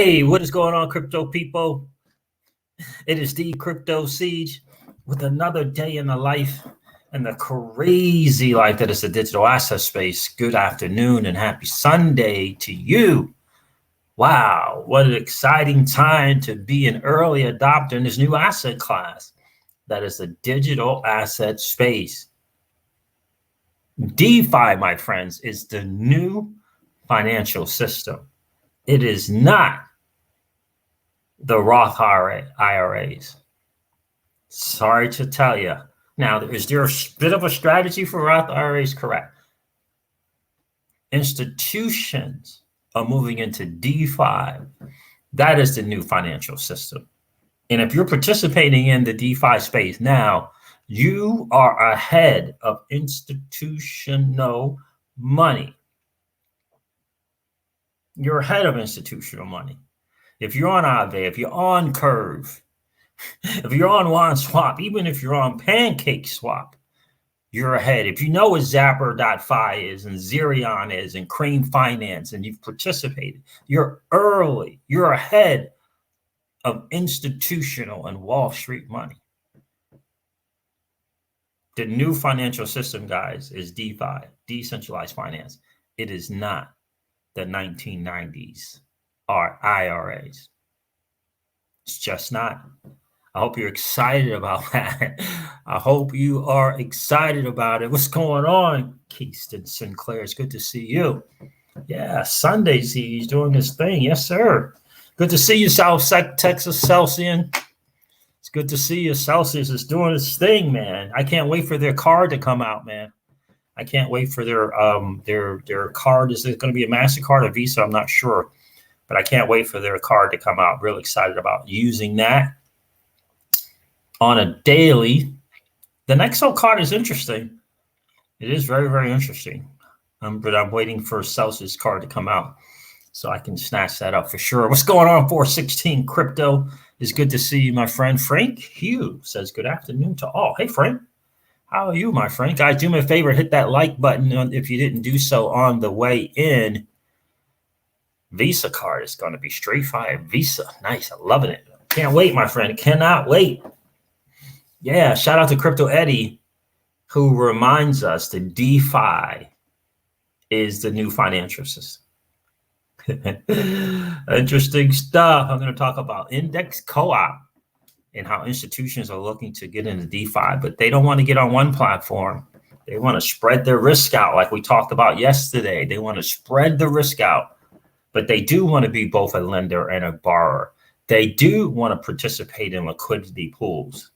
Hey, what is going on, crypto people? It is the Crypto Siege with another day in the life and the crazy life that is the digital asset space. Good afternoon and happy Sunday to you. Wow, what an exciting time to be an early adopter in this new asset class that is the digital asset space. DeFi, my friends, is the new financial system. It is not the Roth IRAs. Sorry to tell you. Now, is there a bit of a strategy for Roth IRAs? Correct. Institutions are moving into DeFi. That is the new financial system. And if you're participating in the DeFi space now, you are ahead of institutional money. You're ahead of institutional money. If you're on Aave, if you're on Curve, if you're on WanSwap, even if you're on PancakeSwap, you're ahead. If you know what Zapper.fi is and Zerion is and Cream Finance and you've participated, you're early. You're ahead of institutional and Wall Street money. The new financial system, guys, is DeFi, decentralized finance. It is not the 1990s or IRAs. It's just not. I hope you're excited about that. I hope you are excited about it. What's going on, Keyston Sinclair? It's good to see you. Yeah, Sundays he's doing his thing. Yes, sir. Good to see you, South Texas Celsius. It's good to see you. Celsius is doing his thing, man. I can't wait for their card to come out, man. I can't wait for their card. Is it going to be a MasterCard or Visa? I'm not sure. But I can't wait for their card to come out. Real excited about using that on a daily. The Nexo card is interesting. It is very, very interesting. But I'm waiting for Celsius card to come out so I can snatch that up for sure. What's going on, 416 Crypto? It's good to see you, my friend. Frank Hugh says good afternoon to all. Hey, Frank. How are you, my friend? Guys, do me a favor. Hit that like button if you didn't do so on the way in. Visa card is going to be straight fire. Visa. Nice. I'm loving it. Can't wait, my friend. Cannot wait. Yeah. Shout out to Crypto Eddie, who reminds us that DeFi is the new financial system. Interesting stuff. I'm going to talk about index co-op and how institutions are looking to get into DeFi, but they don't want to get on one platform. They want to spread their risk out like we talked about yesterday. They want to spread the risk out, but they do want to be both a lender and a borrower. They do want to participate in liquidity pools.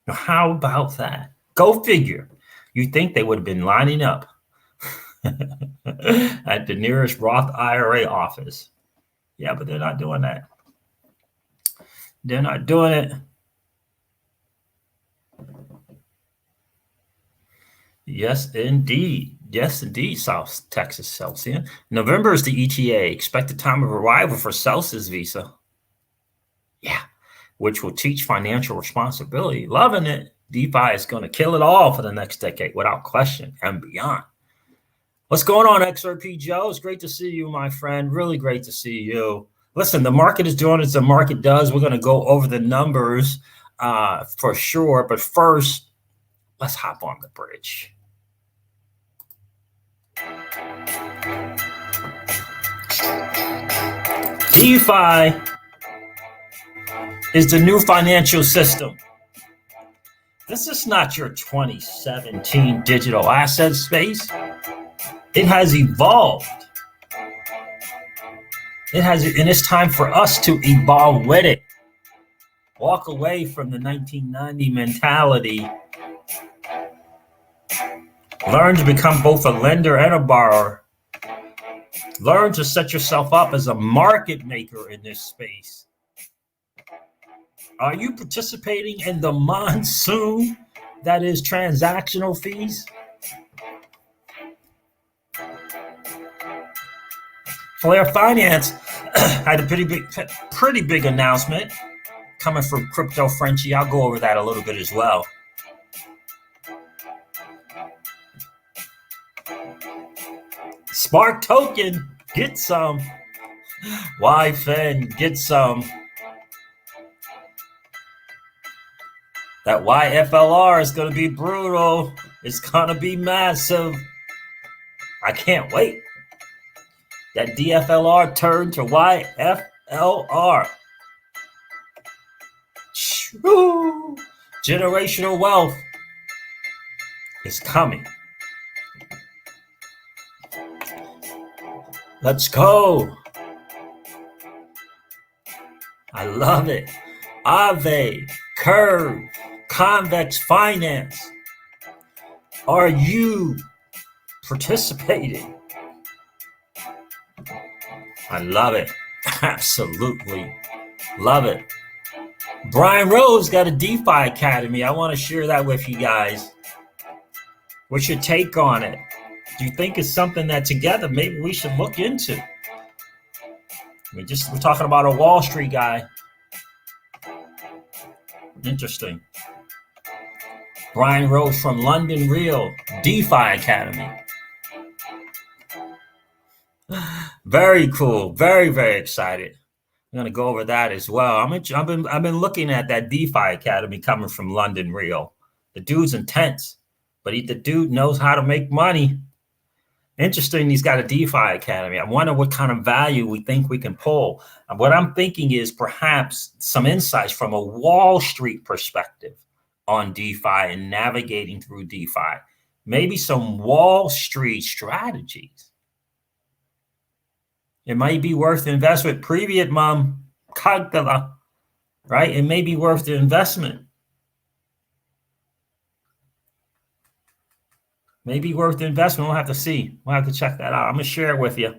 Now, how about that? Go figure. You think they would have been lining up at the nearest Roth IRA office. Yeah, but they're not doing that. They're not doing it. Yes, indeed. Yes, indeed, South Texas Celsius. November is the ETA. Expected time of arrival for Celsius Visa. Yeah, which will teach financial responsibility. Loving it. DeFi is going to kill it all for the next decade without question and beyond. What's going on, XRP Joe? It's great to see you, my friend. Really great to see you. Listen, the market is doing as the market does. We're going to go over the numbers for sure. But first, let's hop on the bridge. DeFi is the new financial system. This is not your 2017 digital asset space. It has evolved. And it's time for us to evolve with it. Walk away from the 1990 mentality. Learn to become both a lender and a borrower. Learn to set yourself up as a market maker in this space. Are you participating in the monsoon that is transactional fees? Flare Finance had a pretty big announcement coming from Crypto Frenchie. I'll go over that a little bit as well. Spark token, get some. Why, Finn? Get some. That YFLR is going to be brutal. It's going to be massive. I can't wait. That DFLR turned to YFLR. Woo! Generational wealth is coming. Let's go. I love it. Aave, Curve, Convex Finance. Are you participating? I love it. Absolutely love it. Brian Rose got a DeFi Academy. I want to share that with you guys. What's your take on it? Do you think it's something that together maybe we should look into? We're talking about a Wall Street guy. Interesting. Brian Rose from London Real DeFi Academy. Very cool. Very, very excited. I'm going to go over that as well. I've been looking at that DeFi Academy coming from London Real. The dude's intense, but the dude knows how to make money. Interesting, he's got a DeFi Academy. I wonder what kind of value we think we can pull. And what I'm thinking is perhaps some insights from a Wall Street perspective on DeFi and navigating through DeFi. Maybe some Wall Street strategies. It might be worth the investment. Привет, mom. Как дела? Right? It may be worth the investment. Maybe worth the investment. We'll have to see. We'll have to check that out. I'm going to share it with you.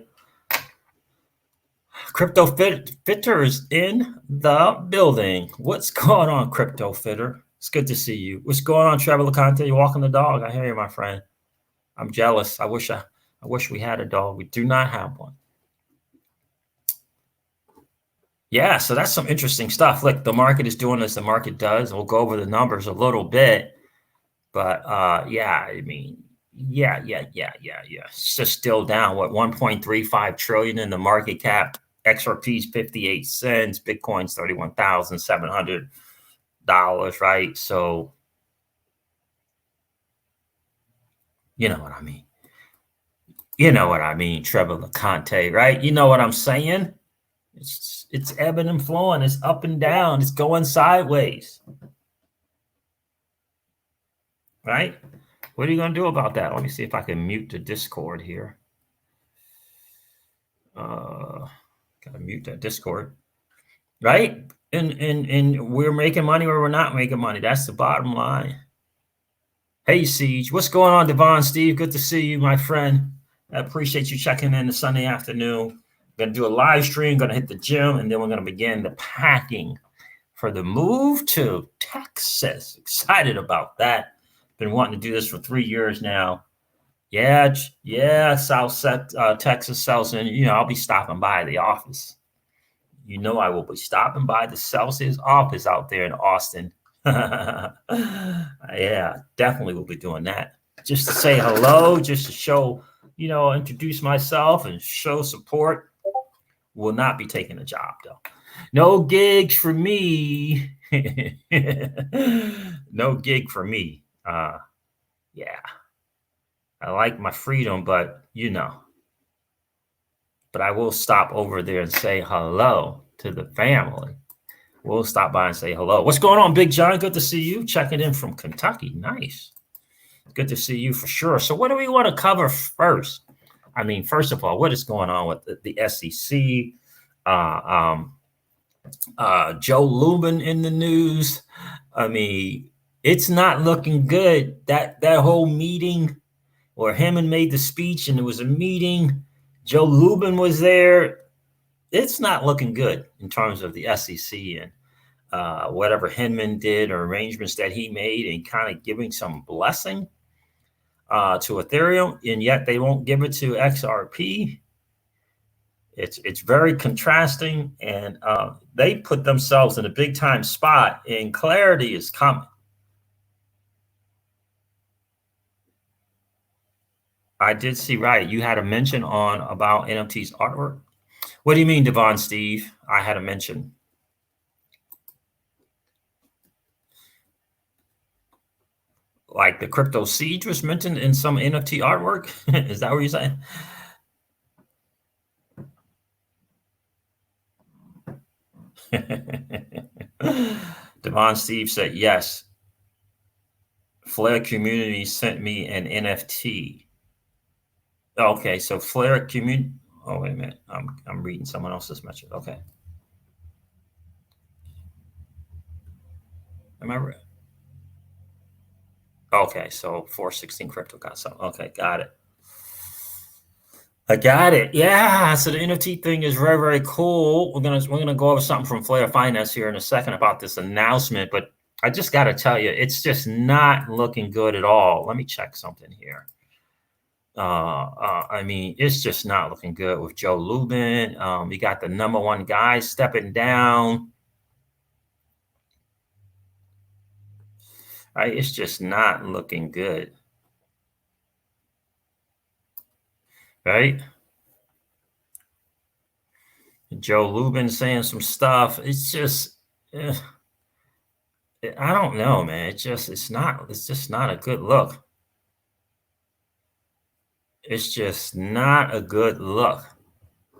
Crypto Fitter is in the building. What's going on, Crypto Fitter? It's good to see you. What's going on, Trevor LeConte? You walking the dog? I hear you, my friend. I'm jealous. I wish we had a dog. We do not have one. Yeah, so that's some interesting stuff. Look, the market is doing as the market does. We'll go over the numbers a little bit. But yeah, I mean, yeah. It's just still down. What, 1.35 trillion in the market cap? XRP's 58 cents. Bitcoin's $31,700. Right? So, you know what I mean. You know what I mean, Trevor LeConte, right? You know what I'm saying? It's ebbing and flowing. It's up and down. It's going sideways. Right? What are you going to do about that? Let me see if I can mute the Discord here. Gotta mute that Discord. Right? And we're making money or we're not making money. That's the bottom line. Hey, Siege. What's going on, Devon, Steve? Good to see you, my friend. I appreciate you checking in the Sunday afternoon. Going to do a live stream, going to hit the gym, and then we're going to begin the packing for the move to Texas. Excited about that. Been wanting to do this for 3 years now. Yeah, South Texas, South, and I'll be stopping by the office. I will be stopping by the Celsius office out there in Austin. Yeah, definitely will be doing that. Just to say hello, just to show, introduce myself and show support. Will not be taking a job, though. No gigs for me. No gig for me. Yeah. I like my freedom, but But I will stop over there and say hello to the family. We'll stop by and say hello. What's going on, Big John? Good to see you. Checking in from Kentucky. Nice. Good to see you for sure. So what do we want to cover first? I mean, first of all, what is going on with the SEC? Joe Lubin in the news. I mean, it's not looking good. That whole meeting where Hammond made the speech and there was a meeting, Joe Lubin was there. It's not looking good in terms of the SEC and whatever Hinman did or arrangements that he made and kind of giving some blessing to Ethereum, and yet they won't give it to XRP. It's very contrasting, and they put themselves in a big time spot, and clarity is coming. I did see, right, you had a mention on about NFT's artwork. What do you mean, Devon Steve? I had a mention. Like the crypto siege was mentioned in some NFT artwork? Is that what you're saying? Devon Steve said, yes. Flare community sent me an NFT. Okay, so Flare community. Oh, wait a minute. I'm reading someone else's message. Okay. Am I right? Okay, so 416 crypto got some. Okay, got it. I got it. Yeah. So the NFT thing is very, very cool. We're gonna go over something from Flare Finance here in a second about this announcement, but I just got to tell you, it's just not looking good at all. Let me check something here. I mean, it's just not looking good with Joe Lubin. You got the number one guy stepping down. Right? It's just not looking good. Right? Joe Lubin saying some stuff. It's just, I don't know, man. It's just not a good look. It's just not a good look.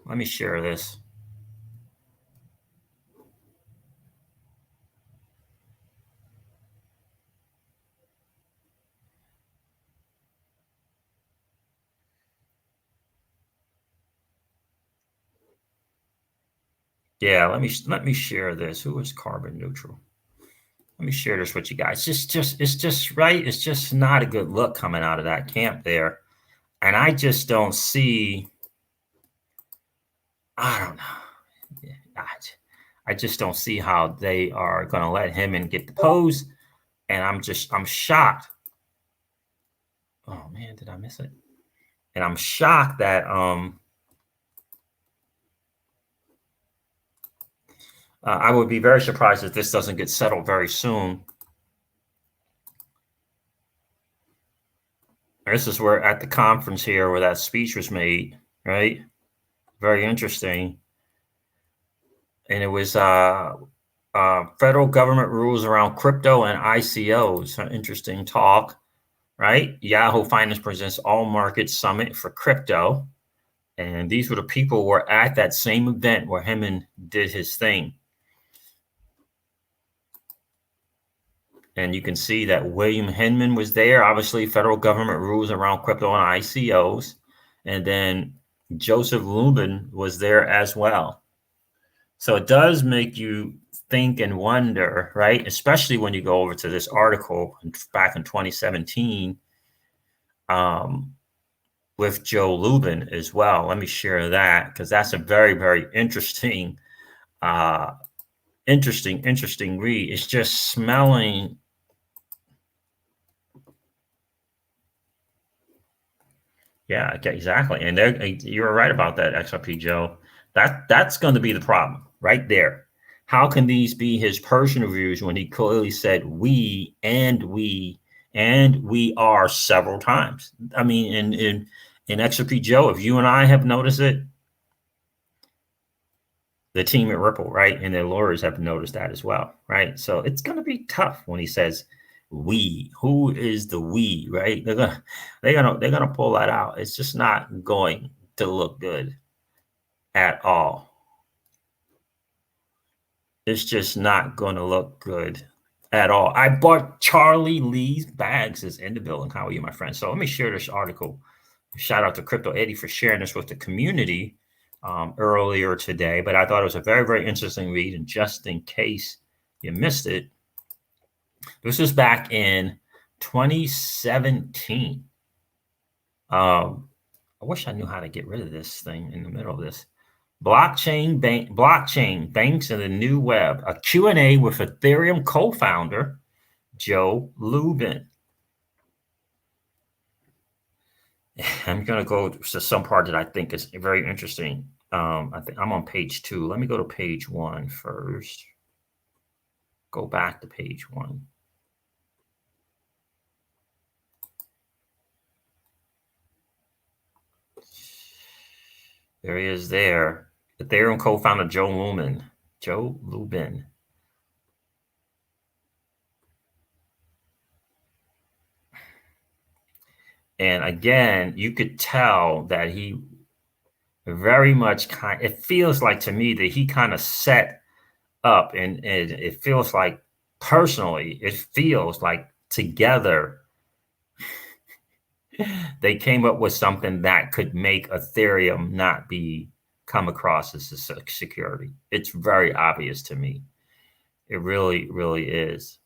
Let me share this. Yeah, let me share this. Who is carbon neutral? Let me share this with you guys. It's just right. It's just not a good look coming out of that camp there. And I just don't see, I don't know. I just don't see how they are going to let him and get the pose. And I'm shocked. Oh man, did I miss it? And I'm shocked that I would be very surprised if this doesn't get settled very soon. This is where at the conference here where that speech was made, right? Very interesting. And it was federal government rules around crypto and ICOs. An interesting talk, right? Yahoo Finance presents All Markets Summit for crypto. And these were the people who were at that same event where Heyman did his thing. And you can see that William Hinman was there. Obviously, federal government rules around crypto and ICOs. And then Joseph Lubin was there as well. So it does make you think and wonder, right? Especially when you go over to this article back in 2017 with Joe Lubin as well. Let me share that because that's a very, very interesting read. It's just smelling. Yeah, exactly. And you're right about that, XRP Joe. That's going to be the problem right there. How can these be his personal views when he clearly said we and we and we are several times? I mean, in XRP Joe, if you and I have noticed it, the team at Ripple, right, and their lawyers have noticed that as well, right? So it's going to be tough when he says we. Who is the we, right? They're gonna pull that out. It's just not going to look good at all. It's just not going to look good at all. I bought Charlie Lee's bags is in the building. How are you, my friend? So let me share this article. Shout out to Crypto Eddie for sharing this with the community earlier today. But I thought it was a very, very interesting read. And just in case you missed it, this was back in 2017. I wish I knew how to get rid of this thing in the middle of this. Blockchain banks in the new web. A Q&A with Ethereum co-founder Joe Lubin. I'm going to go to some part that I think is very interesting. I think I'm on page 2. Let me go to page 1 first. Go back to page 1. There he is there. Ethereum co-founder Joe Lubin. And again, you could tell that he very much it feels like to me that he kind of set up, and it feels like personally, it feels like together they came up with something that could make Ethereum not be come across as a security. It's very obvious to me. It really, really is.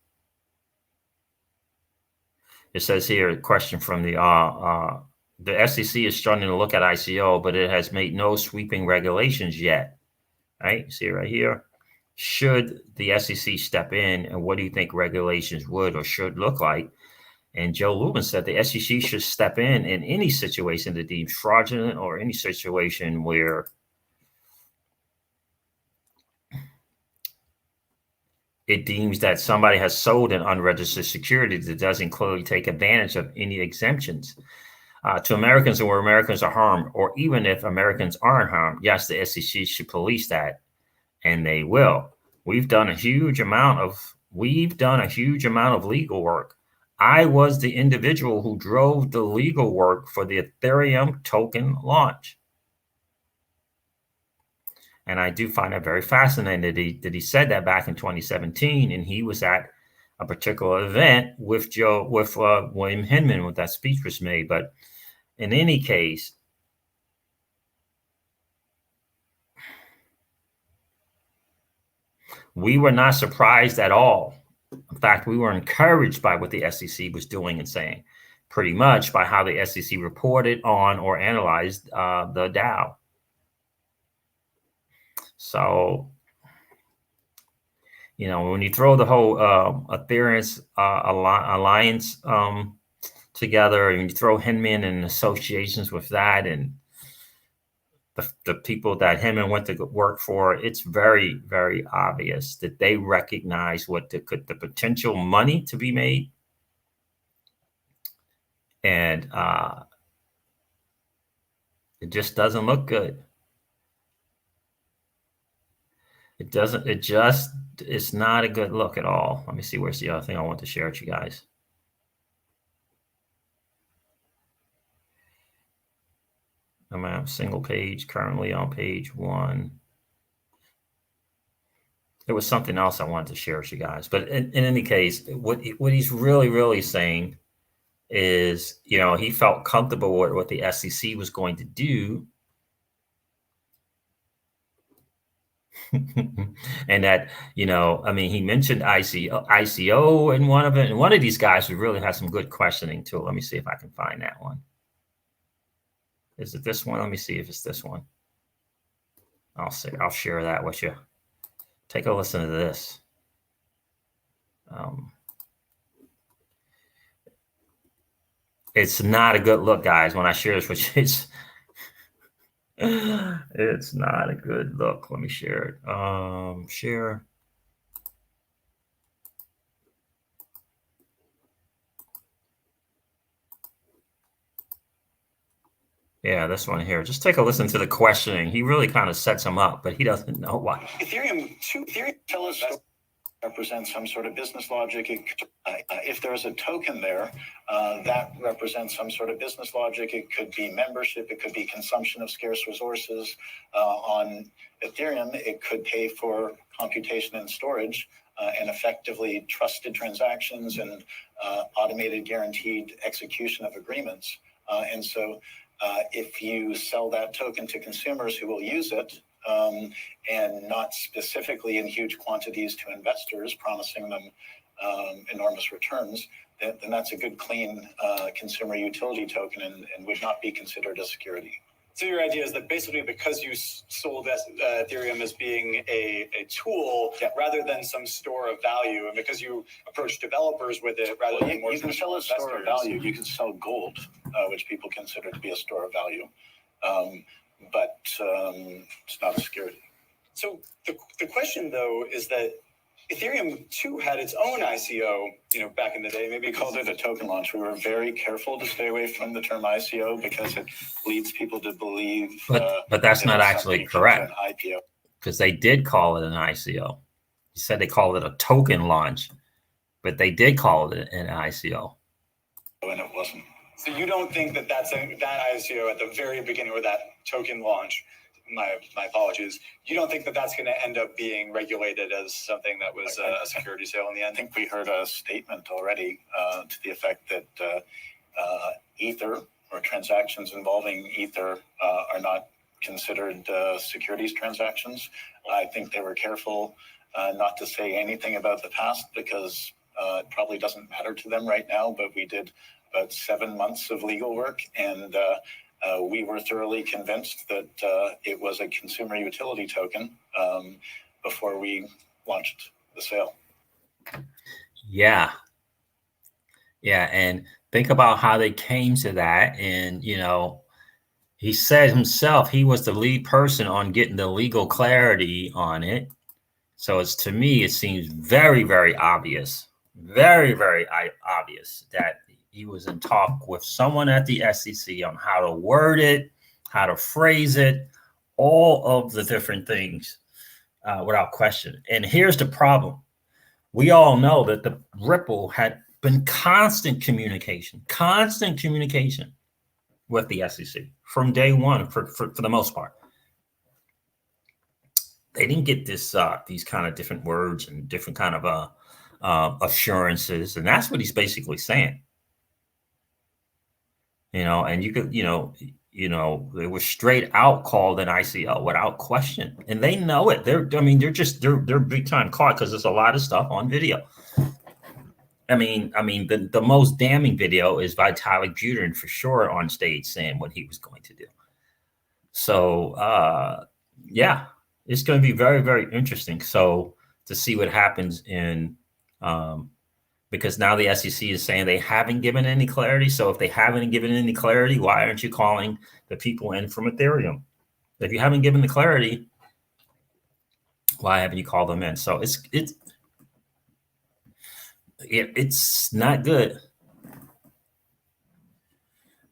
It says here, a question from the SEC is starting to look at ICO, but it has made no sweeping regulations yet. Right? See right here. Should the SEC step in, and what do you think regulations would or should look like? And Joe Lubin said the SEC should step in any situation that deems fraudulent or any situation where it deems that somebody has sold an unregistered security that doesn't clearly take advantage of any exemptions to Americans, and where Americans are harmed, or even if Americans aren't harmed. Yes, the SEC should police that, and they will. We've done a huge amount of legal work. I was the individual who drove the legal work for the Ethereum token launch. And I do find it very fascinating that he said that back in 2017, and he was at a particular event with William Hinman when that speech was made. But in any case, we were not surprised at all. In fact, we were encouraged by what the SEC was doing and saying, pretty much by how the SEC reported on or analyzed the DAO. So, you know, when you throw the whole Ethereum alliance together, and you throw Hinman and associations with that, and the people that Hinman went to work for, it's very, very obvious that they recognize what the potential money to be made. And it just doesn't look good. It's not a good look at all. Let me see, where's the other thing I want to share with you guys. I'm at single page, currently on page 1. There was something else I wanted to share with you guys, but in any case, what he's really, really saying is, you know, he felt comfortable with what the SEC was going to do. And that, you know, I mean, he mentioned ICO in one of it, and one of these guys who really has some good questioning too. Let me see if I can find that one. Is it this one? Let me see if it's this one. I'll share that with you. Take a listen to this. It's not a good look, guys. When I share this with you, it's not a good look. Let me share it. Share. Yeah, this one here. Just take a listen to the questioning. He really kind of sets him up, but he doesn't know why. Ethereum tell us represents some sort of business logic. If there's a token there, that represents some sort of business logic. It could be membership. It could be consumption of scarce resources. On Ethereum, it could pay for computation and storage and effectively trusted transactions and automated guaranteed execution of agreements. And so if you sell that token to consumers who will use it, and not specifically in huge quantities to investors, promising them enormous returns, then that's a good, clean consumer utility token and would not be considered a security. So your idea is that basically because you sold Ethereum as being a tool rather than some store of value, and because you approach developers with it rather than more. You can sell a store of value. You can sell gold, which people consider to be a store of value. But it's not a security. So the question, though, is that Ethereum too had its own ICO, back in the day. Maybe We called it a token launch. We were very careful to stay away from the term ICO because it leads people to believe. But that's not actually correct, an IPO. Because they did call it an ICO. You said they called it a token launch, but they did call it an ICO. And it wasn't. So you don't think that that ICO at the very beginning, or that token launch, my apologies, you don't think that that's going to end up being regulated as something that was a security sale in the end? I think we heard a statement already to the effect that Ether or transactions involving Ether are not considered securities transactions. I think they were careful not to say anything about the past because it probably doesn't matter to them right now, but we did about 7 months of legal work, and we were thoroughly convinced that it was a consumer utility token before we launched the sale. Yeah, and think about how they came to that. And, he said himself he was the lead person on getting the legal clarity on it. So to me, it seems very, very obvious, very, very obvious that he was in talk with someone at the SEC on how to word it, how to phrase it, all of the different things without question. And here's the problem. We all know that the Ripple had been constant communication with the SEC from day one for the most part. They didn't get these kind of different words and different kind of assurances. And that's what he's basically saying. And you could, it was straight out called an ICO without question. And they know it. They're big time caught because there's a lot of stuff on video. The most damning video is Vitalik Buterin for sure on stage saying what he was going to do. So, yeah, it's going to be very, very interesting. So to see what happens because now the SEC is saying they haven't given any clarity. So if they haven't given any clarity, why aren't you calling the people in from Ethereum? If you haven't given the clarity, why haven't you called them in? So it's not good.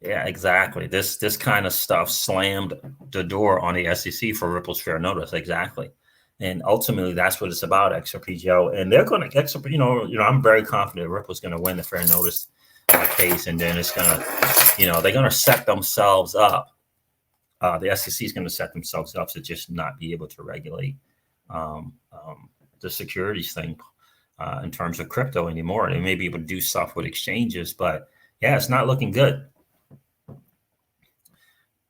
Yeah, exactly. This kind of stuff slammed the door on the SEC for Ripple's fair notice. Exactly. And ultimately, that's what it's about, XRP Joe. And they're going to XRP, I'm very confident Ripple's going to win the fair notice case. And then it's going to, they're going to set themselves up. The SEC is going to set themselves up to just not be able to regulate the securities thing in terms of crypto anymore. They may be able to do stuff with exchanges, but yeah, it's not looking good.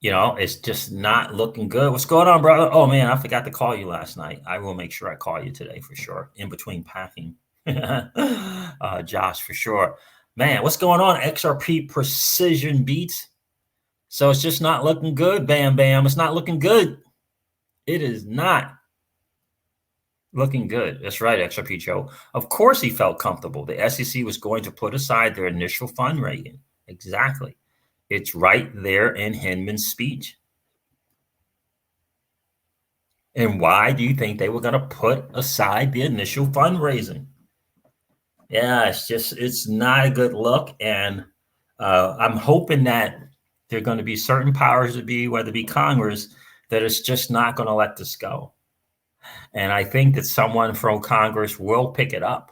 It's just not looking good. What's going on, brother? Oh, man, I forgot to call you last night. I will make sure I call you today for sure. In between packing. Josh, for sure. Man, what's going on? XRP precision beats. So it's just not looking good. Bam, bam. It's not looking good. It is not looking good. That's right, XRP Joe. Of course he felt comfortable. The SEC was going to put aside their initial fundraising. Exactly. It's right there in Hinman's speech. And why do you think they were going to put aside the initial fundraising? Yeah, it's not a good look. And I'm hoping that there are going to be certain powers to be, whether it be Congress, that is just not going to let this go. And I think that someone from Congress will pick it up.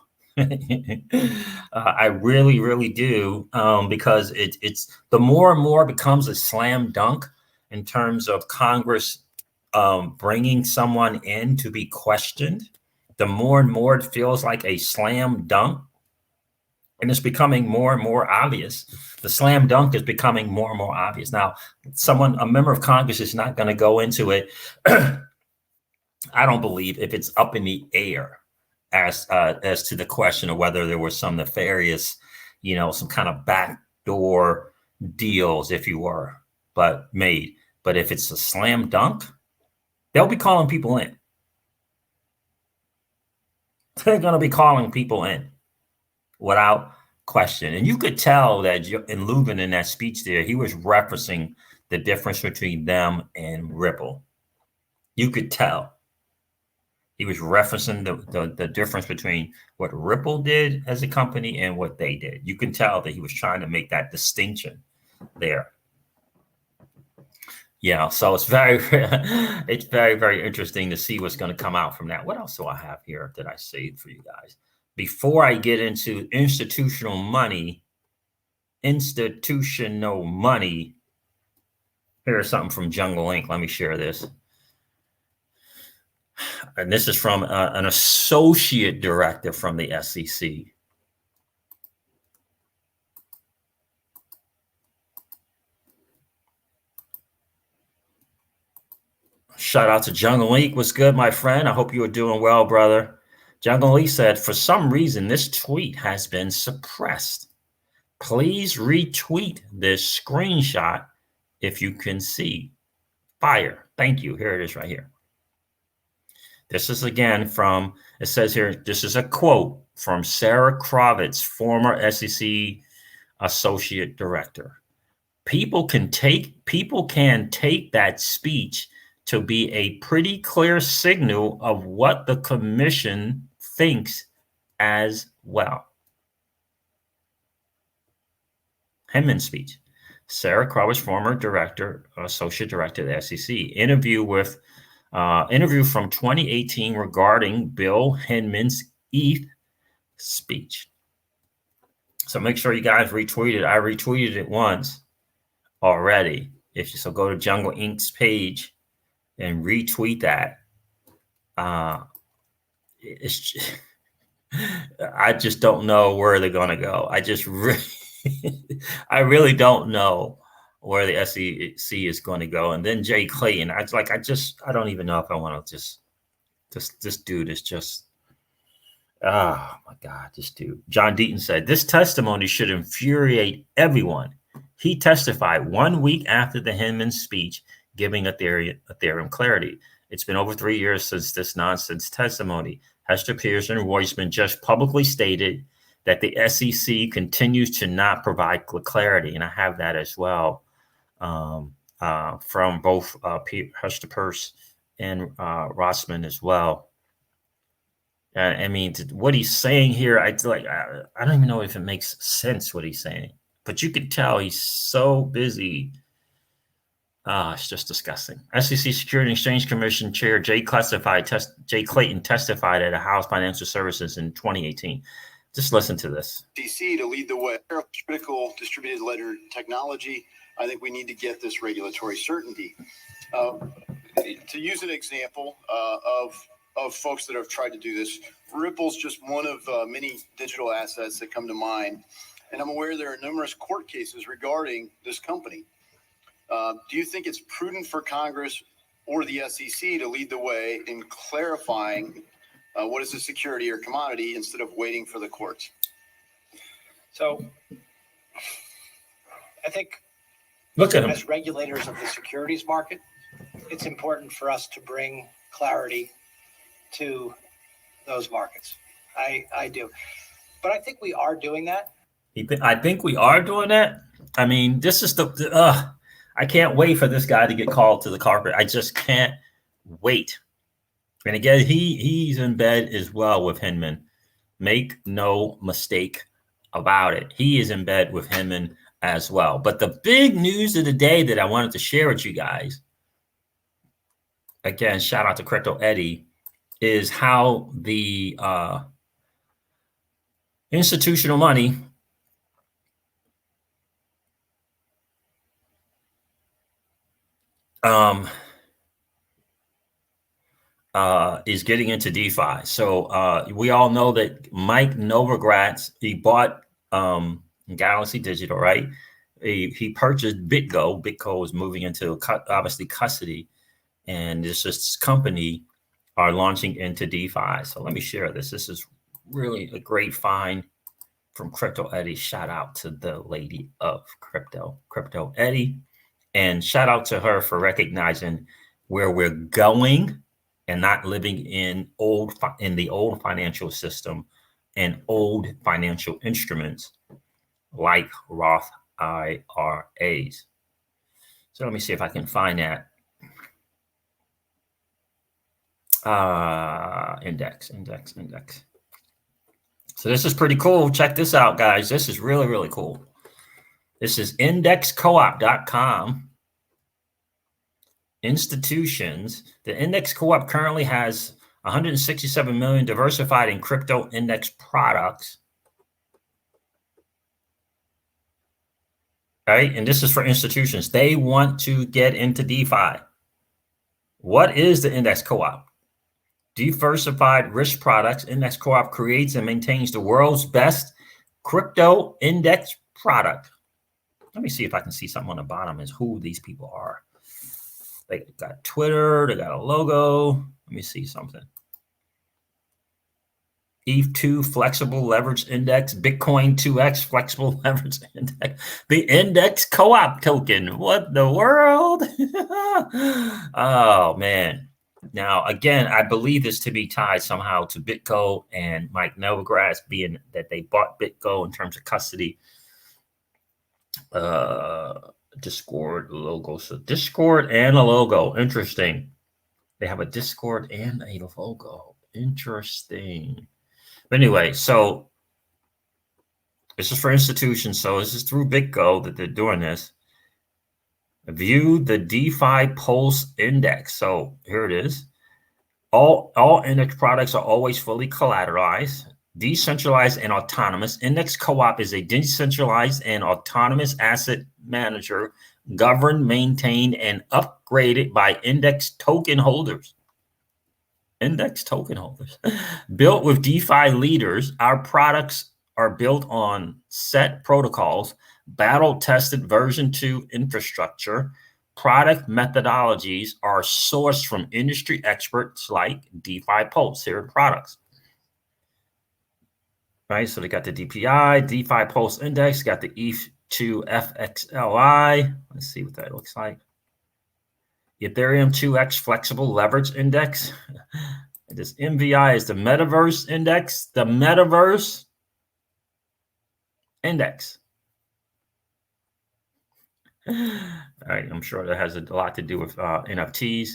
I really, really do, because it's the more and more becomes a slam dunk in terms of Congress bringing someone in to be questioned. The more and more it feels like a slam dunk, and it's becoming more and more obvious. The slam dunk is becoming more and more obvious. Now, a member of Congress is not going to go into it. I don't believe if it's up in the air. As to the question of whether there was some nefarious, some kind of backdoor deals, if you were, but if it's a slam dunk, they'll be calling people in. They're going to be calling people in without question. And you could tell that in Lubin, in that speech there, he was referencing the difference between them and Ripple. You could tell. He was referencing the difference between what Ripple did as a company and what they did. You can tell that he was trying to make that distinction there. Yeah, so it's very, very interesting to see what's going to come out from that. What else do I have here that I saved for you guys? Before I get into institutional money, here's something from Jungle Inc. Let me share this. And this is from an associate director from the SEC. Shout out to Jungle Inc. What's good, my friend? I hope you are doing well, brother. Jungle Inc. said, for some reason, this tweet has been suppressed. Please retweet this screenshot if you can see. Fire. Thank you. Here it is right here. This is again from, it says here, this is a quote from Sarah Kravitz, former SEC associate director. People can take that speech to be a pretty clear signal of what the commission thinks as well. Hinman's speech. Sarah Kravitz, former director, associate director at the SEC, interview from 2018 regarding Bill Hinman's ETH speech. So make sure you guys retweet it. I retweeted it once already. So go to Jungle Inc.'s page and retweet that. I just don't know where they're going to go. I really don't know where the SEC is going to go. And then Jay Clayton, I don't even know if I want to this dude is just, oh my God, this dude. John Deaton said, this testimony should infuriate everyone. He testified 1 week after the Hinman speech, giving Ethereum clarity. It's been over 3 years since this nonsense testimony. Hester Pearson Roisman just publicly stated that the SEC continues to not provide clarity. And I have that as well from both Hester Peirce and Rossman as well. I mean, what he's saying here, I don't even know if it makes sense what he's saying, but you can tell he's so busy. It's just disgusting. SEC Security and Exchange Commission Chair Jay Clayton testified at a House Financial Services in 2018. Just listen to this. SEC to lead the way. Critical distributed ledger technology. I think we need to get this regulatory certainty. To use an example of folks that have tried to do this, Ripple's just one of many digital assets that come to mind. And I'm aware there are numerous court cases regarding this company. Do you think it's prudent for Congress or the SEC to lead the way in clarifying what is a security or commodity instead of waiting for the courts? So I think look at him. As regulators of the securities market, it's important for us to bring clarity to those markets. I do. But I think we are doing that. I think we are doing that. I mean, this is I can't wait for this guy to get called to the carpet. I just can't wait. And again, he's in bed as well with Hinman. Make no mistake about it. He is in bed with Hinman as well. But the big news of the day that I wanted to share with you guys, again, shout out to Crypto Eddie, is how the institutional money is getting into DeFi. So we all know that Mike Novogratz, he bought Galaxy Digital, right? He purchased BitGo. BitGo is moving into obviously custody, and this company are launching into DeFi. So let me share this. This is really a great find from Crypto Eddie. Shout out to the lady of Crypto Eddie, and shout out to her for recognizing where we're going and not living in the old financial system and old financial instruments like Roth IRAs. So let me see if I can find that. Index. So this is pretty cool. Check this out, guys. This is really, really cool. This is indexcoop.com. Institutions. The Index Co-op currently has 167 million diversified in crypto index products. Right? And this is for institutions. They want to get into DeFi. What is the Index Co-op? Diversified risk products. Index Co-op creates and maintains the world's best crypto index product. Let me see if I can see something on the bottom is who these people are. They got Twitter, they got a logo. Let me see something. ETH2 flexible leverage index, Bitcoin 2x flexible leverage index, the Index Co-op token. What the world? Oh man. Now again, I believe this to be tied somehow to BitGo and Mike Novogratz, being that they bought BitGo in terms of custody. Discord logo. So Discord and a logo. Interesting. They have a Discord and a logo. Interesting. But anyway, so this is for institutions. So this is through BitGo that they're doing this. View the DeFi Pulse Index. So here it is. All index products are always fully collateralized, decentralized, and autonomous. Index Co-op is a decentralized and autonomous asset manager governed, maintained, and upgraded by index token holders. Index token holders. Built with DeFi leaders, our products are built on set protocols, battle-tested version 2 infrastructure. Product methodologies are sourced from industry experts like DeFi Pulse. Here are products. Right, so they got the DPI, DeFi Pulse Index, got the ETH2 FXLI. Let's see what that looks like. Ethereum 2x Flexible Leverage Index. This MVI is the Metaverse Index. The Metaverse Index. All right, I'm sure that has a lot to do with NFTs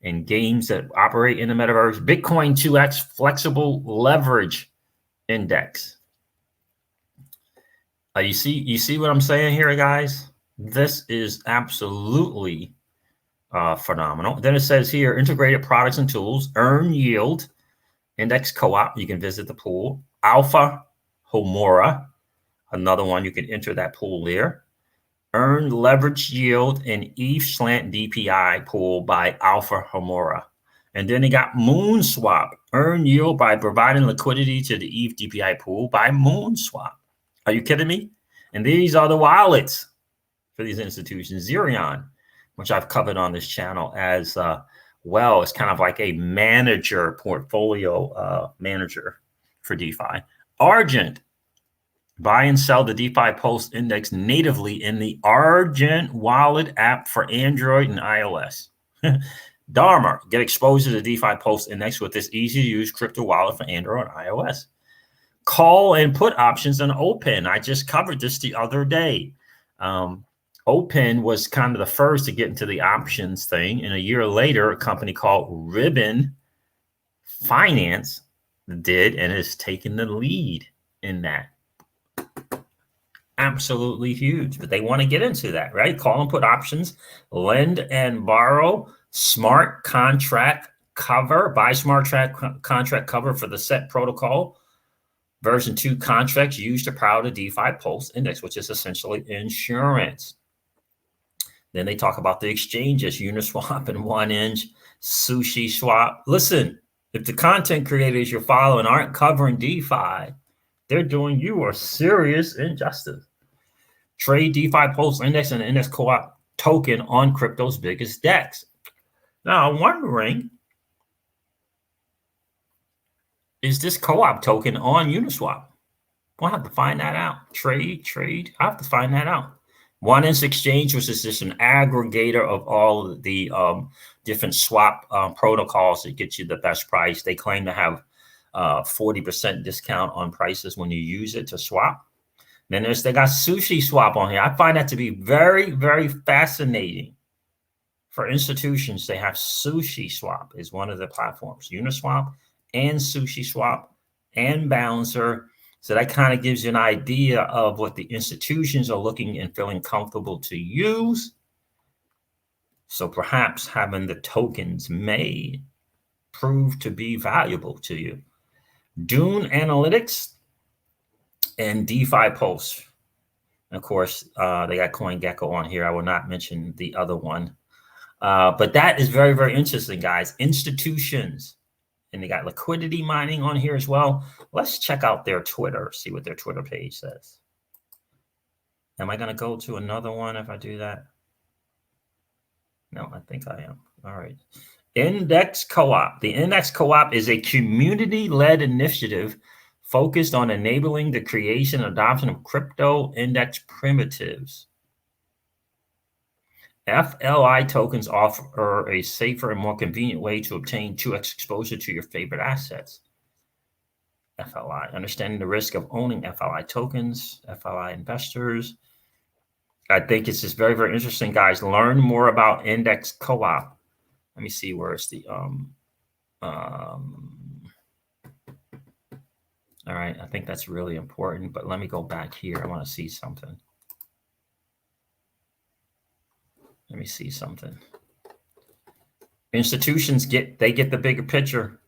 and games that operate in the Metaverse. Bitcoin 2x Flexible Leverage Index. You see what I'm saying here, guys? This is absolutely phenomenal. Then it says here, integrated products and tools, earn yield, Index Co-op. You can visit the pool. Alpha Homora, another one. You can enter that pool there. Earn leverage yield in ETH slant DPI pool by Alpha Homora. And then they got MoonSwap. Earn yield by providing liquidity to the ETH DPI pool by MoonSwap. Are you kidding me? And these are the wallets for these institutions. Xerion, which I've covered on this channel as well. It's kind of like a manager, portfolio manager for DeFi. Argent, buy and sell the DeFi Pulse Index natively in the Argent wallet app for Android and iOS. Dharma, get exposed to the DeFi Pulse Index with this easy-to-use crypto wallet for Android and iOS. Call and put options on Open. I just covered this the other day. Open was kind of the first to get into the options thing. And a year later, a company called Ribbon Finance did and has taken the lead in that. Absolutely huge. But they want to get into that, right? Call and put options, lend and borrow, smart contract cover, buy smart contract cover for the set protocol. Version 2 contracts used to power the DeFi Pulse Index, which is essentially insurance. Then they talk about the exchanges, Uniswap and 1inch, Sushi Swap. Listen, if the content creators you're following aren't covering DeFi, they're doing you a serious injustice. Trade DeFi Pulse Index and Index Co-op token on crypto's biggest DEX. Now, I'm wondering, is this co-op token on Uniswap? We'll have to find that out. Trade. I have to find that out. 1inch Exchange, which is just an aggregator of all of the different swap protocols that get you the best price. They claim to have 40% discount on prices when you use it to swap. Then they got Sushi Swap on here. I find that to be very, very fascinating For institutions, they have Sushi Swap is one of the platforms, Uniswap and Sushi Swap and Balancer. So that kind of gives you an idea of what the institutions are looking and feeling comfortable to use. So perhaps having the tokens may prove to be valuable to you. Dune Analytics and DeFi Pulse. Of course, they got CoinGecko on here. I will not mention the other one. But that is very, very interesting, guys. Institutions. And they got liquidity mining on here as well. Let's check out their Twitter, see what their Twitter page says. Am I going to go to another one if I do that? No, I think I am. All right. Index Co-op. The Index Co-op is a community-led initiative focused on enabling the creation and adoption of crypto index primitives. FLI tokens offer a safer and more convenient way to obtain 2x exposure to your favorite assets. FLI, understanding the risk of owning FLI tokens, FLI investors. I think it's just very, very interesting, guys. Learn more about Index Co-op. Let me see where's the all right, I think that's really important, but let me go back here. I want to see something. Let me see something. Institutions get the bigger picture.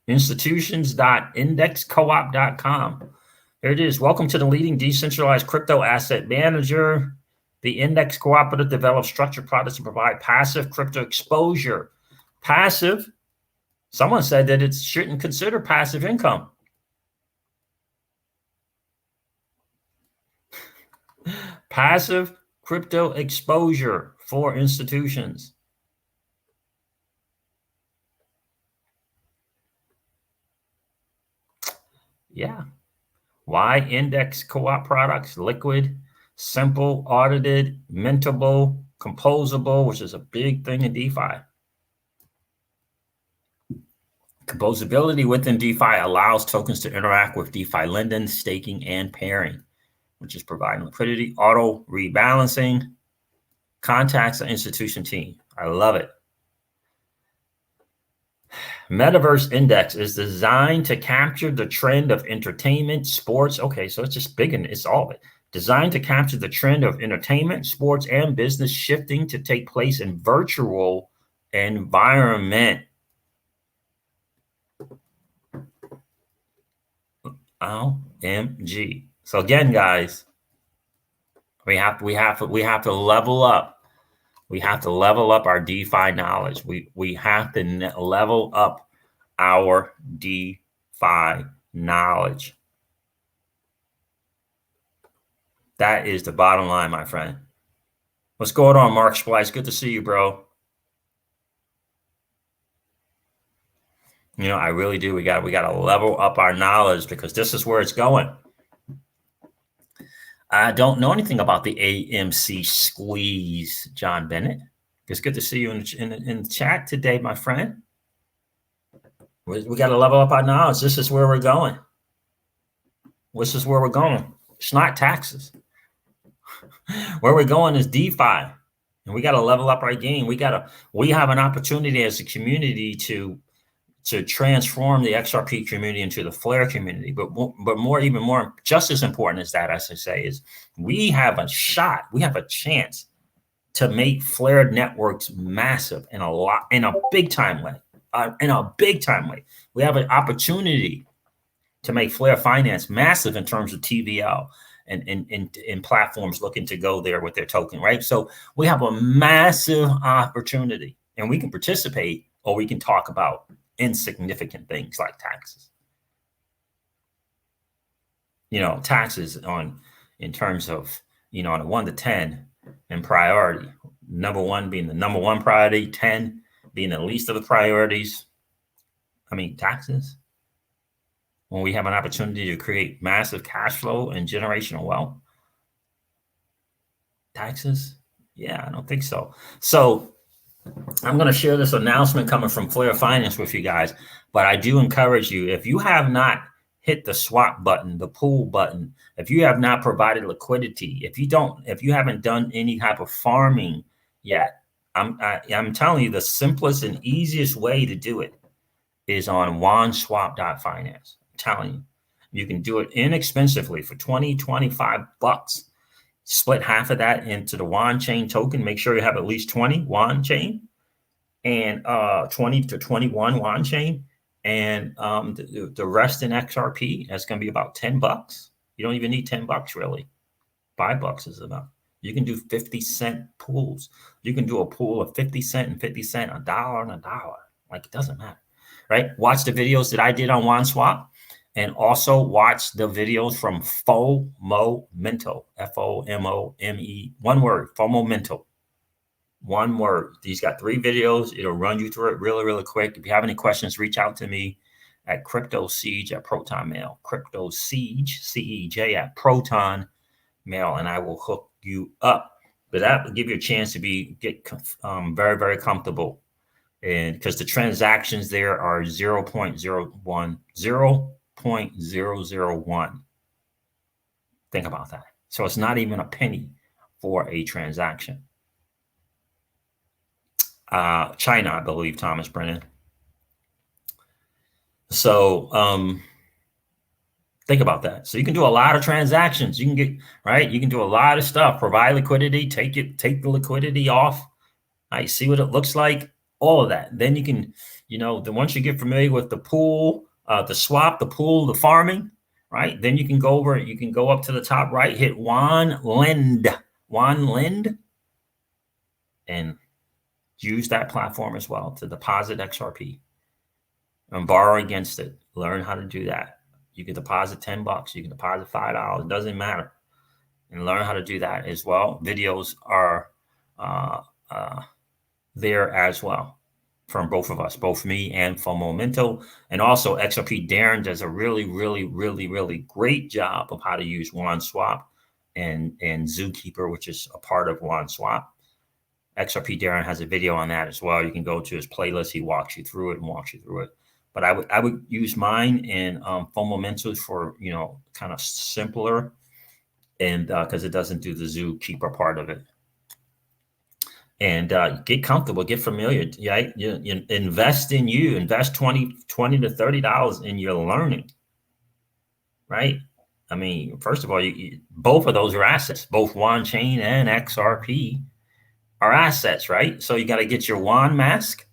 Institutions.indexcoop.com. There it is. Welcome to the leading decentralized crypto asset manager. The Index Cooperative develops structured products to provide passive crypto exposure. Passive. Someone said that it shouldn't consider passive income. Passive crypto exposure for institutions. Yeah. Why Index Co-op products? Liquid, simple, audited, mintable, composable, which is a big thing in DeFi. Composability within DeFi allows tokens to interact with DeFi lending, staking, and pairing, which is providing liquidity, auto rebalancing, contacts the institution team. I love it. Metaverse Index is designed to capture the trend of entertainment, sports. Okay, so it's just big and it's all of it. Designed to capture the trend of entertainment, sports, and business shifting to take place in virtual environment. OMG. So again, guys, we have to level up. We have to level up our DeFi knowledge. We have to level up our DeFi knowledge. That is the bottom line, my friend. What's going on, Mark Splice? Good to see you, bro. You know, I really do. We got to level up our knowledge because this is where it's going. I don't know anything about the AMC squeeze, John Bennett. It's good to see you in the chat today, my friend. We got to level up our knowledge. This is where we're going. This is where we're going. It's not taxes. Where we're going is DeFi. And we got to level up our game. We have an opportunity as a community to transform the XRP community into the Flare community. But even more, just as important as that, as I say, is we have a chance to make Flare networks massive in a big time way. We have an opportunity to make Flare finance massive in terms of TVL and platforms looking to go there with their token, right? So we have a massive opportunity, and we can participate, or we can talk about insignificant things like taxes. You know, taxes in terms of, you know, on a 1 to 10 in priority. Number 1 being the number 1 priority, 10 being the least of the priorities. I mean, taxes. When we have an opportunity to create massive cash flow and generational wealth. Taxes? Yeah, I don't think so. So I'm going to share this announcement coming from Flare Finance with you guys, but I do encourage you, if you have not hit the swap button, the pool button, if you have not provided liquidity, if you haven't done any type of farming yet, I'm telling you, the simplest and easiest way to do it is on WanSwap.finance. I'm telling you, you can do it inexpensively for 20, 25 bucks. Split half of that into the WAN chain token. Make sure you have at least 20 WAN chain and 20 to 21 WAN chain. And the rest in XRP, that's going to be about 10 bucks. You don't even need 10 bucks really. $5 is enough. You can do 50-cent pools. You can do a pool of 50 cent and 50 cent, $1 and $1. Like, it doesn't matter, right? Watch the videos that I did on WanSwap, and also watch the videos from FOMO, F-O-M-O-M-E, one word, FOMO, one word. He's got 3 videos. It'll run you through it really, really quick. If you have any questions, reach out to me at CryptoSiege at Proton Mail, CryptoSiege, C-E-J at Proton Mail, and I will hook you up. But that will give you a chance to get very, very comfortable. And because the transactions there are 0.001. Think about that. So it's not even a penny for a transaction. China, I believe, Thomas Brennan. So think about that. So you can do a lot of transactions. You can get, right? You can do a lot of stuff. Provide liquidity, take the liquidity off. Right? See what it looks like. All of that. Then you can, then once you get familiar with the pool, the swap, the pool, the farming, right? Then you can go over, you can go up to the top right, hit WAN Lend, and use that platform as well to deposit XRP and borrow against it. Learn how to do that. You can deposit 10 bucks. You can deposit $5. It doesn't matter. And learn how to do that as well. Videos are there as well from both of us, both me and FOMO. And also XRP Darren does a really, really, really, really great job of how to use WanSwap and Zookeeper, which is a part of WanSwap. XRP Darren has a video on that as well. You can go to his playlist. He walks you through it. But I would use mine and FOMO for, kind of simpler, and because it doesn't do the Zookeeper part of it. And get comfortable, get familiar. Yeah, you invest in you. Invest $20 to $30 in your learning, right? I mean, first of all, both of those are assets. Both WAN chain and XRP are assets, right? So you got to get your WAN mask,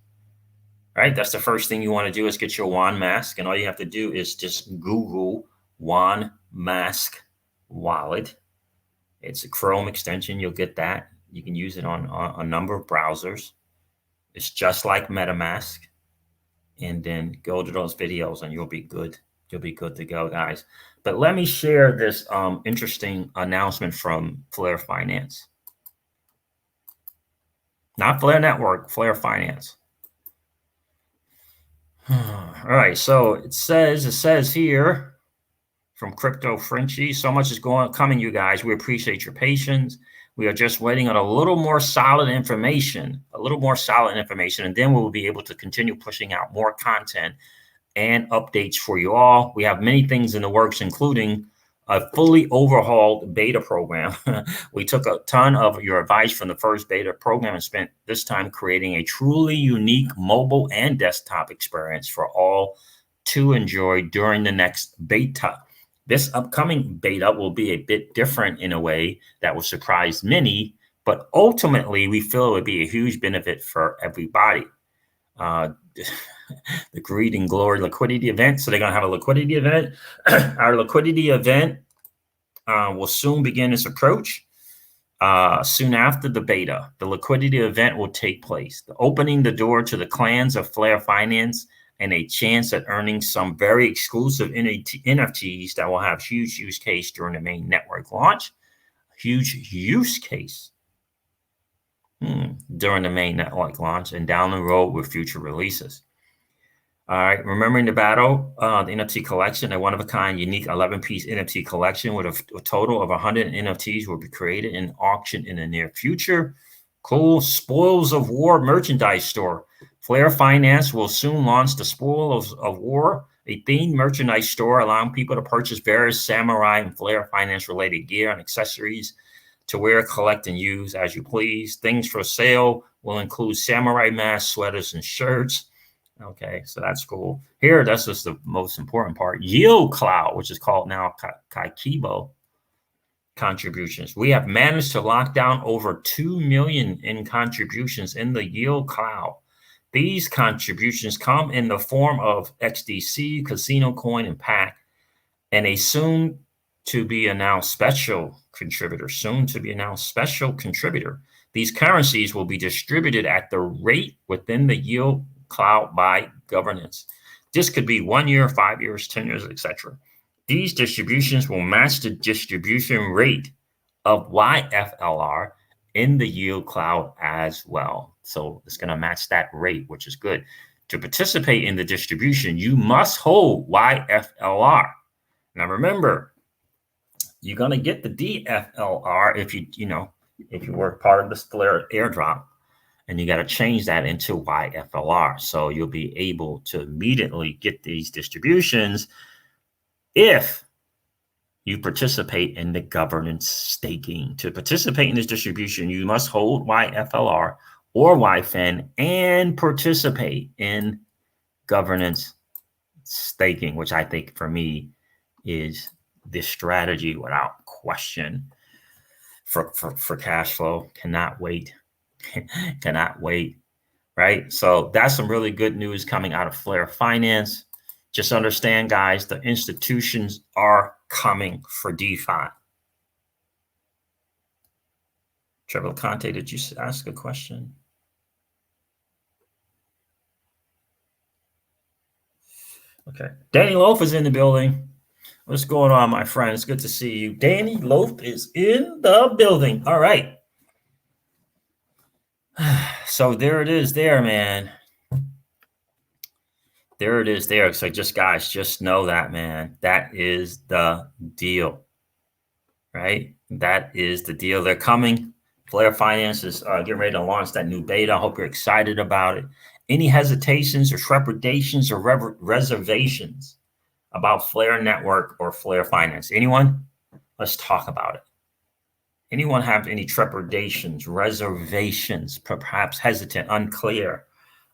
right? That's the first thing you want to do is get your WAN mask, and all you have to do is just Google WAN mask wallet. It's a Chrome extension. You'll get that. You can use it on a number of browsers. It's just like MetaMask. And then go to those videos and you'll be good. You'll be good to go, guys. But let me share this interesting announcement from Flare Finance. Not Flare Network, Flare Finance. All right, so it says here from Crypto Frenchie, so much is coming, you guys. We appreciate your patience. We are just waiting on a little more solid information, and then we will be able to continue pushing out more content and updates for you all. We have many things in the works, including a fully overhauled beta program. We took a ton of your advice from the first beta program and spent this time creating a truly unique mobile and desktop experience for all to enjoy during the next beta. This upcoming beta will be a bit different in a way that will surprise many, but ultimately we feel it would be a huge benefit for everybody. The Greed and Glory liquidity event. So they're going to have a liquidity event. Our liquidity event will soon begin its approach. Soon after the beta, the liquidity event will take place, opening the door to the clans of Flare Finance and a chance at earning some very exclusive NFTs that will have huge use case during the main network launch. Huge use case during the main network launch and down the road with future releases. All right, remembering the battle, the NFT collection, a one-of-a-kind, unique 11-piece NFT collection with a total of 100 NFTs will be created and auctioned in the near future. Cool. Spoils of War merchandise store. Flare Finance will soon launch the Spoils of War, a themed merchandise store allowing people to purchase various Samurai and Flare Finance related gear and accessories to wear, collect, and use as you please. Things for sale will include samurai masks, sweaters, and shirts. Okay, so that's cool. Here, that's just the most important part. Yield Cloud, which is called now Kaikibo contributions. We have managed to lock down over 2 million in contributions in the Yield Cloud. These contributions come in the form of XDC, Casino Coin, and PAC, and a soon to be announced special contributor. These currencies will be distributed at the rate within the Yield Cloud by governance. This could be 1 year, 5 years, 10 years, etc. These distributions will match the distribution rate of YFLR in the Yield Cloud as well. So it's going to match that rate, which is good. To participate in the distribution, you must hold YFLR. Now remember, you're going to get the DFLR if you were part of the Flare airdrop, and you got to change that into YFLR. So you'll be able to immediately get these distributions if you participate in the governance staking. To participate in this distribution, you must hold YFLR or YFIN and participate in governance staking, which I think for me is this strategy without question for cash flow. Cannot wait. Cannot wait. Right. So that's some really good news coming out of Flare Finance. Just understand, guys, the institutions are coming for DeFi. Trevor Conte, did you ask a question? Okay. Danny Loaf is in the building. What's going on, my friend? It's good to see you. Danny Loaf is in the building. All right. So there it is there, man. There it is there. So guys, just know that, man. That is the deal, right? That is the deal. They're coming. Flare Finance is getting ready to launch that new beta. I hope you're excited about it. Any hesitations or trepidations or reservations about Flare Network or Flare Finance? Anyone? Let's talk about it. Anyone have any trepidations, reservations, perhaps hesitant, unclear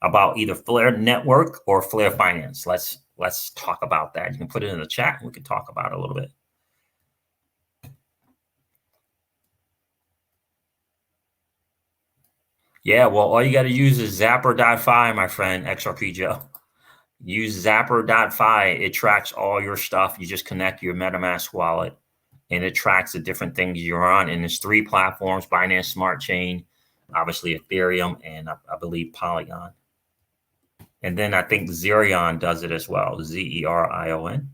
about either Flare Network or Flare Finance? Let's talk about that. You can put it in the chat and we can talk about it a little bit. Yeah, well, all you got to use is Zapper.fi, my friend, XRP Joe. Use Zapper.fi. It tracks all your stuff. You just connect your MetaMask wallet, and it tracks the different things you're on. And there's 3 platforms: Binance Smart Chain, obviously Ethereum, and I believe Polygon. And then I think Zerion does it as well, Zerion.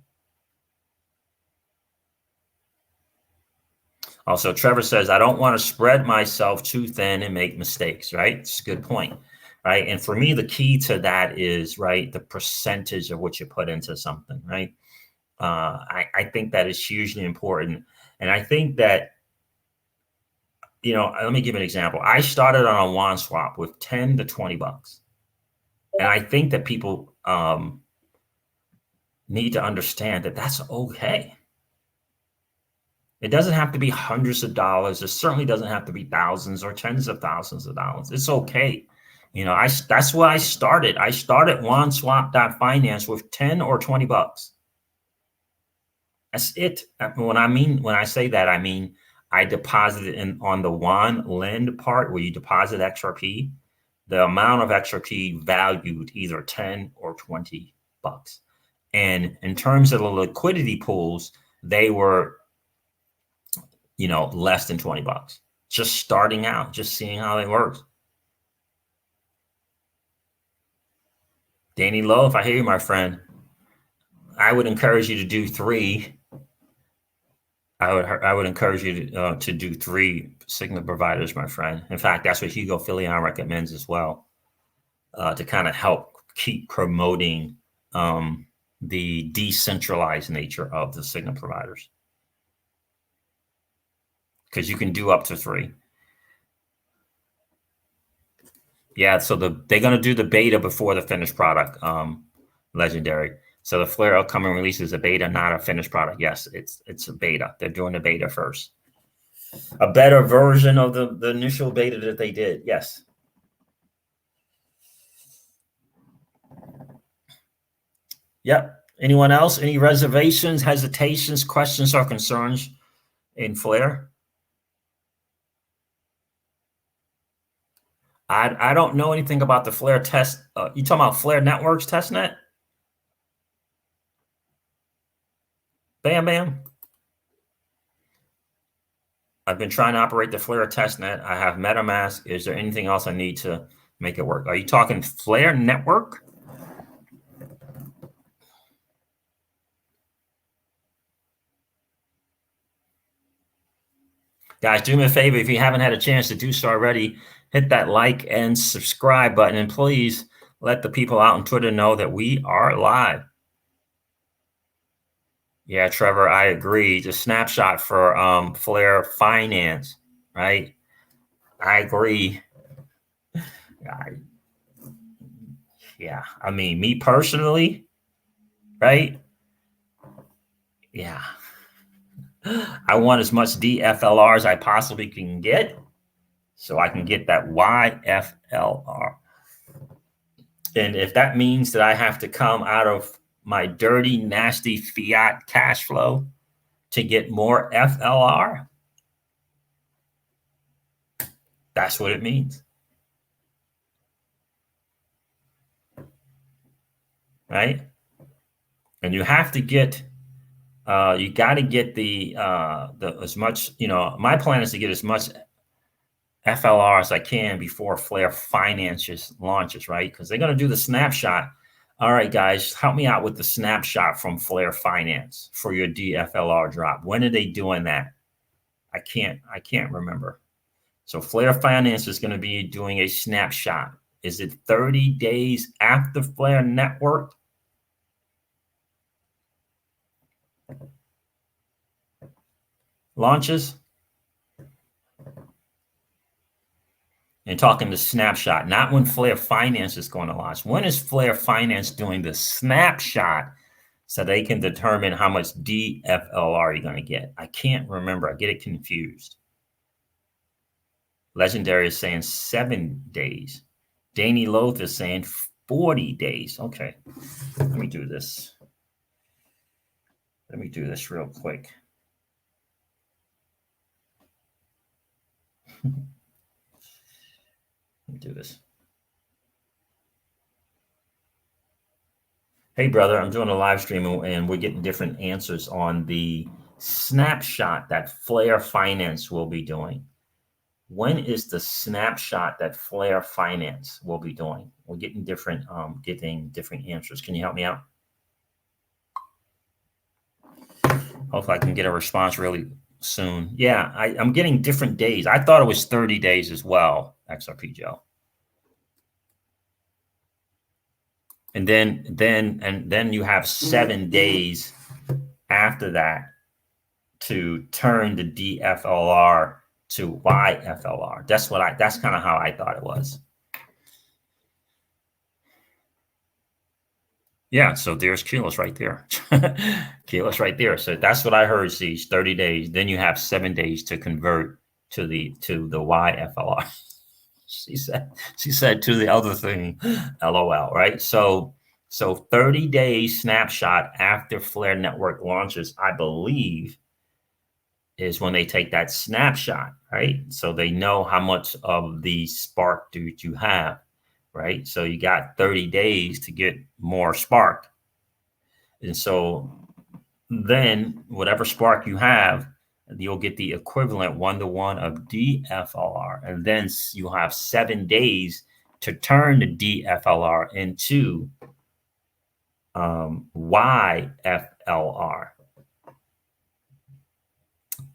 Also, Trevor says, I don't want to spread myself too thin and make mistakes, right? It's a good point, right? And for me, the key to that is, right, the percentage of what you put into something, right? I think that is hugely important. And I think that, let me give you an example. I started on a WanSwap with 10 to 20 bucks. And I think that people need to understand that that's okay. It doesn't have to be hundreds of dollars. It certainly doesn't have to be thousands or tens of thousands of dollars. It's okay. That's why I started. I started OneSwap.finance with 10 or 20 bucks. That's it. When I say that, I mean, I deposited in on the lend part where you deposit XRP, the amount of XRP valued either 10 or 20 bucks. And in terms of the liquidity pools, they were, less than 20 bucks, just starting out, just seeing how they work. Danny Lowe, if I hear you, my friend, I would encourage you to do 3. I would encourage you to do 3 signal providers, my friend. In fact, that's what Hugo Filion recommends as well, to kind of help keep promoting the decentralized nature of the signal providers. Because you can do up to 3. Yeah, so they're going to do the beta before the finished product, Legendary. So the Flare upcoming release is a beta, not a finished product. Yes, it's a beta. They're doing the beta first. A better version of the initial beta that they did. Yes. Yep. Anyone else? Any reservations, hesitations, questions, or concerns in Flare? I don't know anything about the Flare test. You talking about Flare Networks testnet? Bam, bam. I've been trying to operate the Flare testnet. I have MetaMask. Is there anything else I need to make it work? Are you talking Flare Network? Guys, do me a favor. If you haven't had a chance to do so already, hit that like and subscribe button. And please let the people out on Twitter know that we are live. Yeah, Trevor, I agree. The snapshot for Flare Finance, right? I agree. Yeah, I mean, me personally, right? Yeah. I want as much DFLR as I possibly can get so I can get that YFLR. And if that means that I have to come out of my dirty, nasty fiat cash flow to get more FLR, that's what it means. Right? And you have to get you got to get the as much, my plan is to get as much FLR as I can before Flare Finances launches, right? Because they're going to do the snapshot. All right, guys, help me out with the snapshot from Flare Finance for your DFLR drop. When are they doing that? I can't remember. So Flare Finance is going to be doing a snapshot. Is it 30 days after Flare Network? Launches? And talking the snapshot, not when Flare Finance is going to launch. When is Flare Finance doing the snapshot so they can determine how much DFLR you're going to get? I can't remember. I get it confused. Legendary is saying 7 days. Danny Loth is saying 40 days. Okay, let me do this. Let me do this real quick. Let me do this. Hey, brother, I'm doing a live stream and we're getting different answers on the snapshot that Flare Finance will be doing. When is the snapshot that Flare Finance will be doing? We're getting different answers. Can you help me out? Hopefully I can get a response really soon. Yeah, I'm getting different days. I thought it was 30 days as well, XRP Joe. And then you have 7 days after that to turn the DFLR to YFLR. That's kind of how I thought it was. Yeah, so there's Keyless right there. Keyless right there. So that's what I heard, Siege, 30 days. Then you have 7 days to convert to the YFLR. She said to the other thing, LOL, right? So 30 days snapshot after Flare Network launches, I believe, is when they take that snapshot, right? So they know how much of the spark do you have, right? So you got 30 days to get more spark. And so then whatever spark you have, you'll get the equivalent 1-to-1 of DFLR. And then you'll have 7 days to turn the DFLR into YFLR,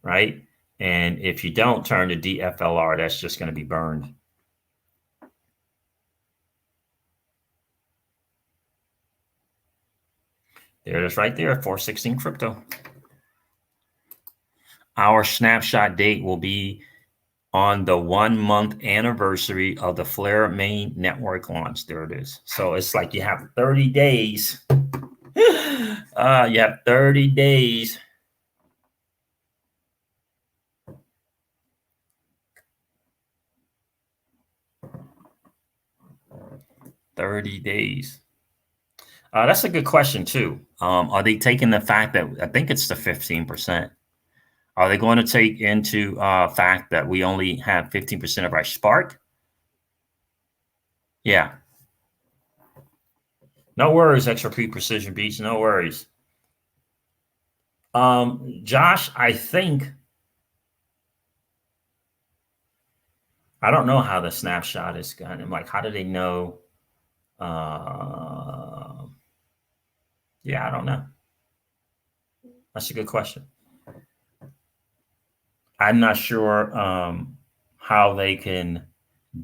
right? And if you don't turn the DFLR, that's just going to be burned. There it is right there, 416 crypto. Our snapshot date will be on the 1-month anniversary of the Flare main network launch. There it is. So it's like you have 30 days. You have 30 days 30 days. That's a good question too. Are they taking the fact that I think it's the 15%? Are they going to take into fact that we only have 15% of our Spark? Yeah. No worries, XRP Precision Beats. No worries. Josh, I don't know how the snapshot is going. Like, how do they know? Yeah, I don't know. That's a good question. I'm not sure how they can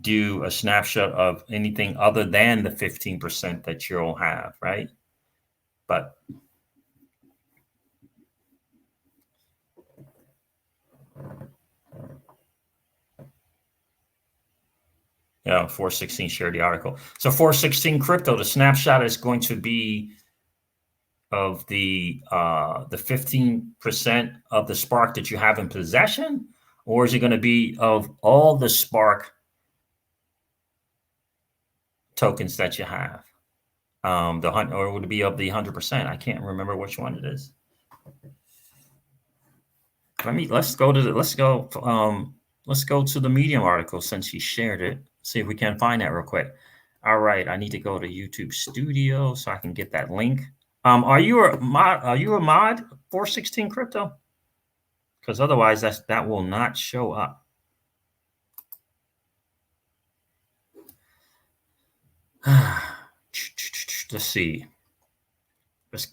do a snapshot of anything other than the 15% that you'll have, right? But yeah, 416 shared the article. So 416 crypto, the snapshot is going to be of the 15% of the Spark that you have in possession, or is it going to be of all the Spark tokens that you have? Or would it be of the 100%? I can't remember which one it is. Let's go to the Medium article since he shared it. See if we can find that real quick. All right, I need to go to YouTube Studio so I can get that link. Are you a mod 416 crypto? Because otherwise that will not show up. Let's see.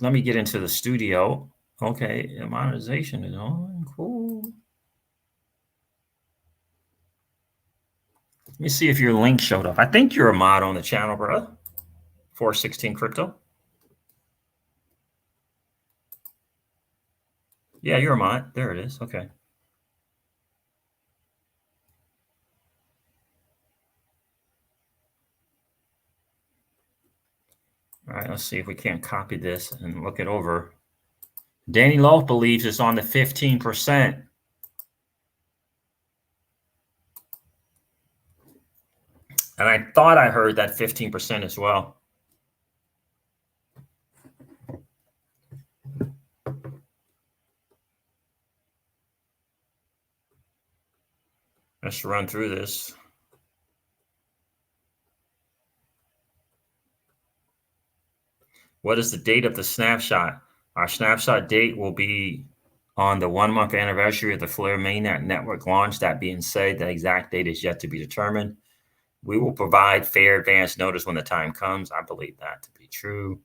Let me get into the studio. Okay, monetization is on. Cool. Let me see if your link showed up. I think you're a mod on the channel, bro. 416 crypto. Yeah, you're a mod. There it is. Okay. All right, let's see if we can't copy this and look it over. Danny Loaf believes it's on the 15%. And I thought I heard that 15% as well. Let's run through this. What is the date of the snapshot? Our snapshot date will be on the 1-month anniversary of the Flare Mainnet network launch. That being said, the exact date is yet to be determined. We will provide fair advance notice when the time comes. I believe that to be true.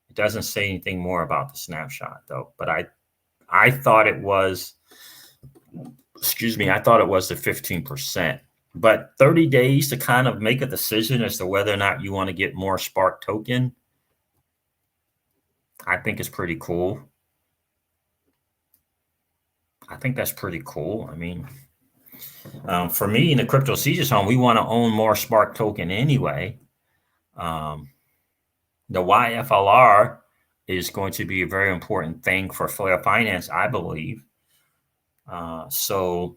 It doesn't say anything more about the snapshot though, but I thought it was, I thought it was the 15%, but 30 days to kind of make a decision as to whether or not you want to get more Spark token. I think it's pretty cool. I think that's pretty cool. I mean, for me in the crypto seizure zone, we want to own more Spark token anyway. The YFLR is going to be a very important thing for Flare Finance, I believe. So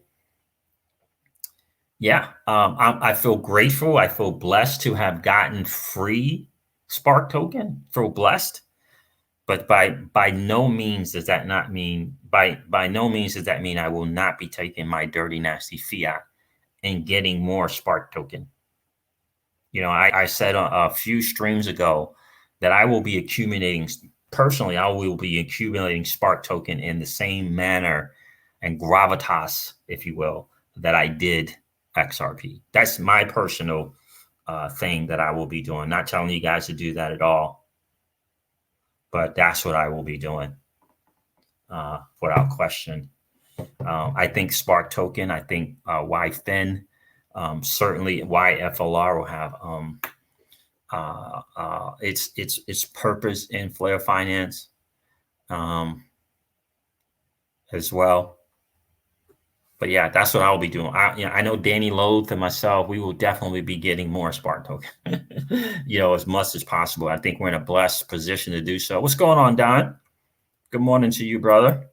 yeah, I feel grateful. I feel blessed to have gotten free Spark token. Feel blessed. But by no means does that mean I will not be taking my dirty, nasty fiat and getting more Spark token. You know, I said a few streams ago that I will be accumulating, personally, I will be accumulating Spark token in the same manner and gravitas, if you will, that I did XRP. That's my personal thing that I will be doing. Not telling you guys to do that at all. But that's what I will be doing without question. I think Spark token, I think YFIN, certainly YFLR will have its purpose in Flare Finance as well. But yeah, that's what I'll be doing. I know Danny Loath and myself, we will definitely be getting more Spark token, as much as possible. I think we're in a blessed position to do so. What's going on, Don? Good morning to you, brother.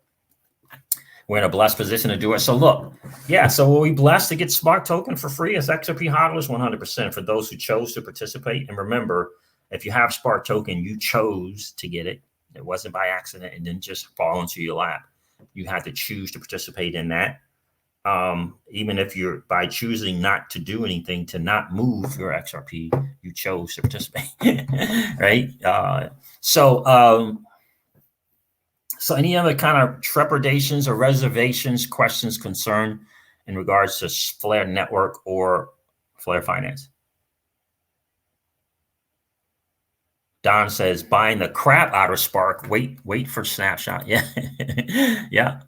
we're in a blessed position to do it. So look, yeah, so we'll be blessed to get Spark token for free as XRP hodlers 100% for those who chose to participate. And remember, if you have Spark token, you chose to get it. It wasn't by accident. It didn't just fall into your lap. You had to choose to participate in that. Even if you're by choosing not to do anything, to not move your XRP, you chose to participate, right? So any other kind of trepidations or reservations, questions, concern in regards to Flare Network or Flare Finance? Don says, buying the crap out of Spark. Wait for Snapshot. Yeah. Yeah.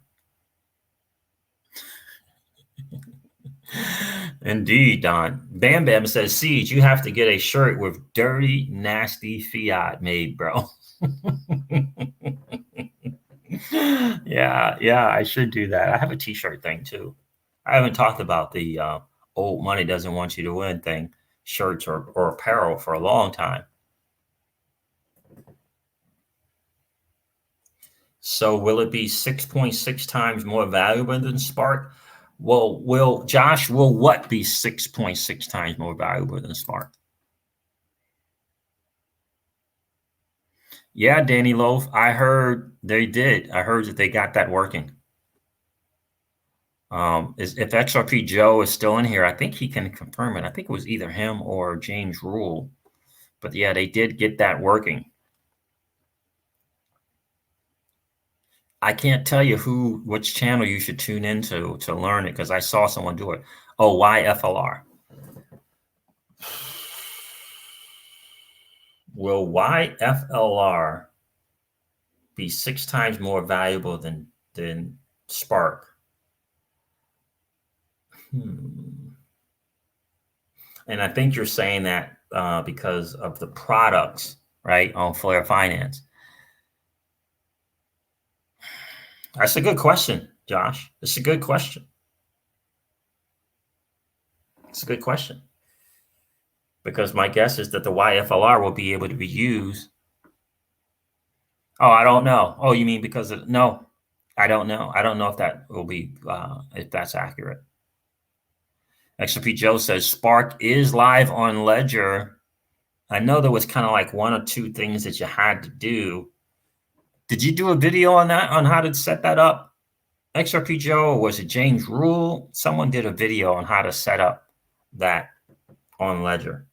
Indeed, Don. Bam Bam says, Siege, you have to get a shirt with dirty, nasty fiat made, bro. Yeah, I should do that. I have a t-shirt thing too. I haven't talked about the old money doesn't want you to win thing, shirts or apparel for a long time. So will it be 6.6 times more valuable than Spark? Well, will what be 6.6 times more valuable than Spark? Yeah, Danny Loaf, I heard they did. I heard that they got that working. If XRP Joe is still in here, I think he can confirm it. I think it was either him or James Rule. But yeah, they did get that working. I can't tell you which channel you should tune into to learn it because I saw someone do it. Oh, YFLR. Will YFLR be 6 times more valuable than Spark? And I think you're saying that because of the products, right, on Flare Finance. That's a good question, Josh. It's a good question. It's a good question. Because my guess is that the YFLR will be able to be used. Oh, I don't know. Oh, you mean because of, no, I don't know. I don't know if that will be, if that's accurate. XRP Joe says Spark is live on Ledger. I know there was kind of like 1 or 2 things that you had to do. Did you do a video on that, on how to set that up? XRP Joe, or was it James Rule? Someone did a video on how to set up that on Ledger.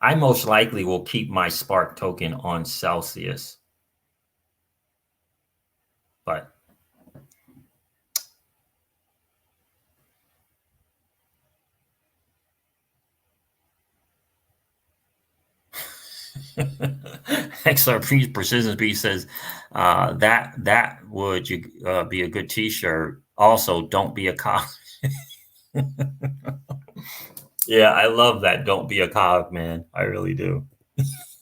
I most likely will keep my Spark token on Celsius. But XRP Precision B says that would be a good t-shirt. Also, don't be a cog. Yeah, I love that. Don't be a cog, man. I really do.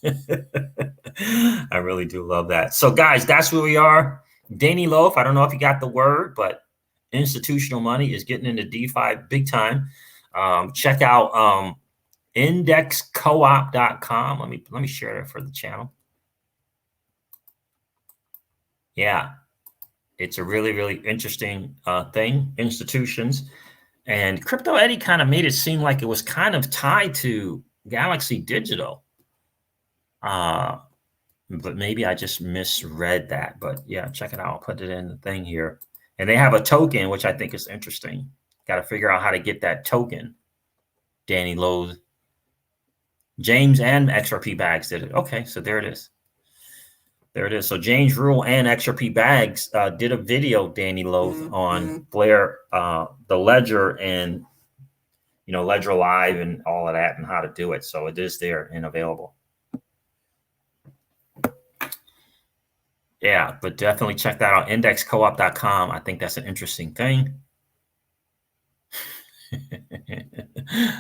I really do love that. So guys, that's where we are. Danny Loaf, I don't know if you got the word, but institutional money is getting into DeFi big time. Check out indexcoop.com. Let me share it for the channel. Yeah, it's a really, really interesting thing. Institutions. And Crypto Eddie kind of made it seem like it was kind of tied to Galaxy Digital. But maybe I just misread that. But yeah, check it out. I'll put it in the thing here. And they have a token, which I think is interesting. Got to figure out how to get that token. Danny Lowe, James and XRP Bags did it. Okay, so there it is. There it is. So James Rule and XRP Bags did a video, Danny Lowe, on Flare, the Ledger and, Ledger Live and all of that and how to do it. So it is there and available. Yeah, but definitely check that out. Indexcoop.com. I think that's an interesting thing.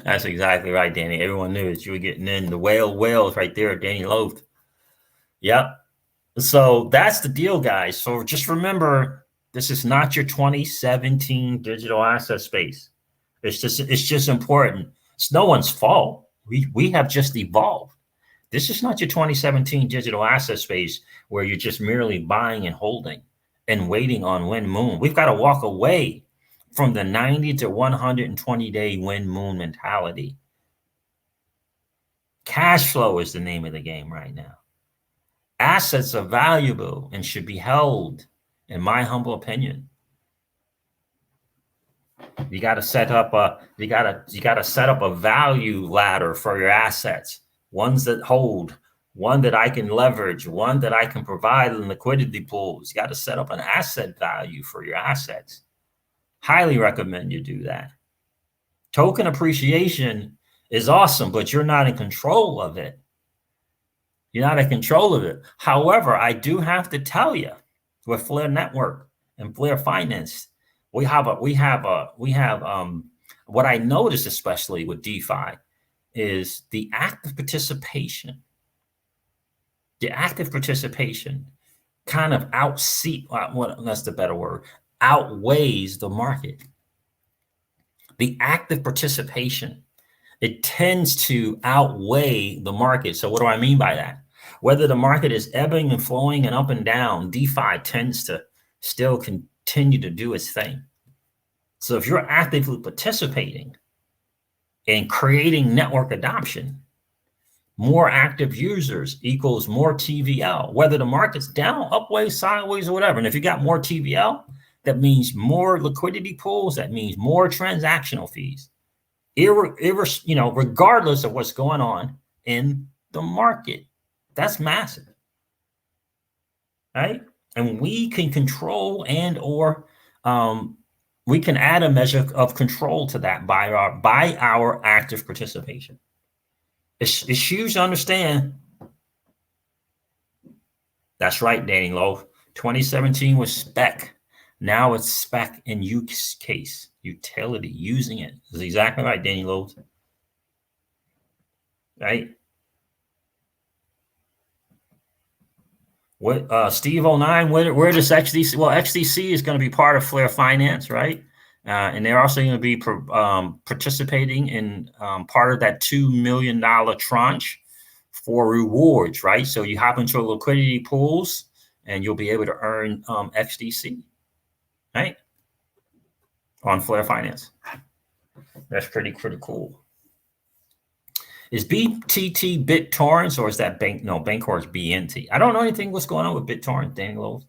That's exactly right, Danny. Everyone knew that you were getting in. The whales right there, Danny Lowe. Yep. So that's the deal, guys. So just remember, this is not your 2017 digital asset space. It's just important. It's no one's fault. We have just evolved. This is not your 2017 digital asset space where you're just merely buying and holding and waiting on wind moon. We've got to walk away from the 90 to 120 day wind moon mentality. Cash flow is the name of the game right now. Assets are valuable and should be held, in my humble opinion. You got to set up a value ladder for your assets. Ones that hold, one that I can leverage, one that I can provide in liquidity pools. You got to set up an asset value for your assets. Highly recommend you do that. Token appreciation is awesome, but you're not in control of it. You're not in control of it. However, I do have to tell you, with Flare Network and Flare Finance, we have what I noticed, especially with DeFi, is the active participation. The active participation kind of that's the better word, outweighs the market. The active participation, it tends to outweigh the market. So what do I mean by that? Whether the market is ebbing and flowing and up and down, DeFi tends to still continue to do its thing. So if you're actively participating and creating network adoption, more active users equals more TVL, whether the market's down, upways, sideways, or whatever. And if you got more TVL, that means more liquidity pools. That means more transactional fees, regardless of what's going on in the market. That's massive, right? And we can control and/or we can add a measure of control to that by our active participation. It's huge to understand. That's right, Danny Lowe. 2017 was spec. Now it's spec in use case, utility, using it. That's exactly right, Danny Lowe. Right? What Steve 09, where does XDC? Well, XDC is going to be part of Flare Finance, right? And they're also going to be participating in part of that $2 million tranche for rewards, right? So you hop into liquidity pools and you'll be able to earn XDC, right? On Flare Finance. That's pretty cool. Is BTT BitTorrents or is that Bank? No, Bancor is BNT. I don't know anything what's going on with BitTorrent, Daniel.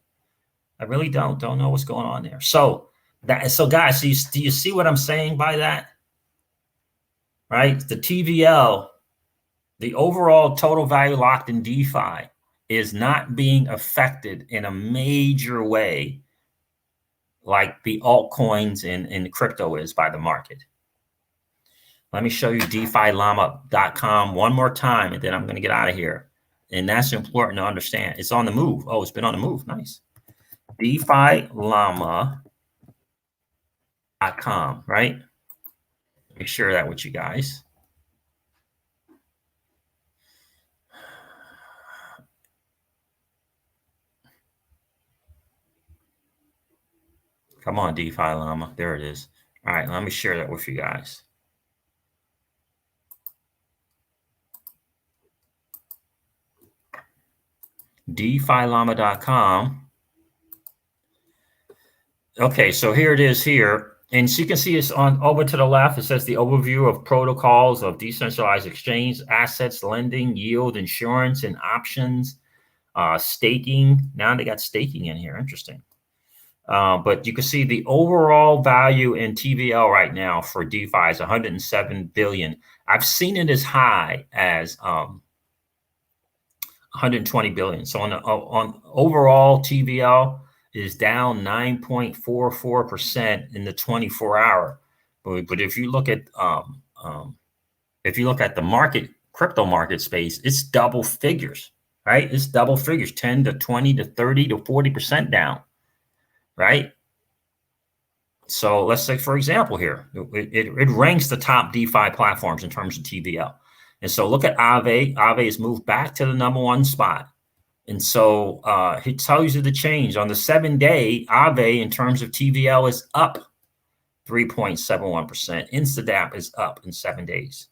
I really don't know what's going on there. So guys, do you see what I'm saying by that? Right? The TVL, the overall total value locked in DeFi, is not being affected in a major way like the altcoins and crypto is by the market. Let me show you DeFiLlama.com one more time, and then I'm going to get out of here. And that's important to understand. It's on the move. Oh, it's been on the move. Nice. DeFiLlama.com, right? Let me share that with you guys. Come on, DeFi Llama. There it is. All right, let me share that with you guys. DeFiLlama.com. Okay, so here it is here. And so you can see it's on over to the left. It says the overview of protocols of decentralized exchange, assets, lending, yield, insurance, and options, staking. Now they got staking in here. Interesting. But you can see the overall value in TVL right now for DeFi is 107 billion. I've seen it as high as 120 billion. So on overall, TVL is down 9.44% in the 24-hour. But if you look at the market, crypto market space, it's double figures, right? It's double figures, 10 to 20 to 30 to 40% down, right? So let's say, for example, here, it ranks the top DeFi platforms in terms of TVL. And so look at Aave. Aave has moved back to the #1 spot. And so it tells you the change. On the 7-day, Aave in terms of TVL is up 3.71%. Instadap is up in 7 days.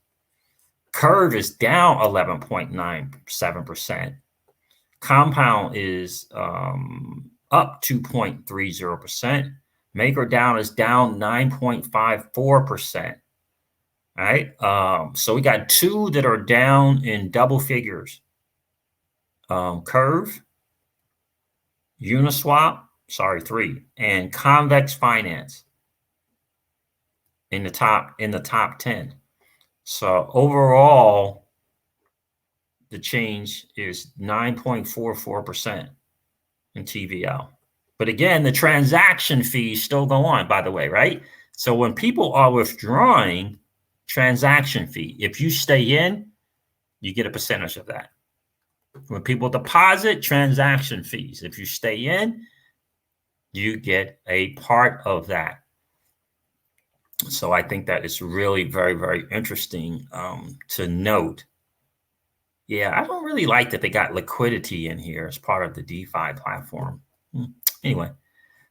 Curve is down 11.97%. Compound is up 2.30%. MakerDAO is down 9.54%. All right. So we got two that are down in double figures. Curve, Uniswap, sorry, 3, and Convex Finance in the top 10. So overall, the change is 9.44% in TVL. But again, the transaction fees still go on, by the way, right? So when people are withdrawing, transaction fee, if you stay in, you get a percentage of that. When people deposit, transaction fees. If you stay in, you get a part of that. So I think that is really very, very interesting to note. Yeah, I don't really like that they got liquidity in here as part of the DeFi platform. Anyway,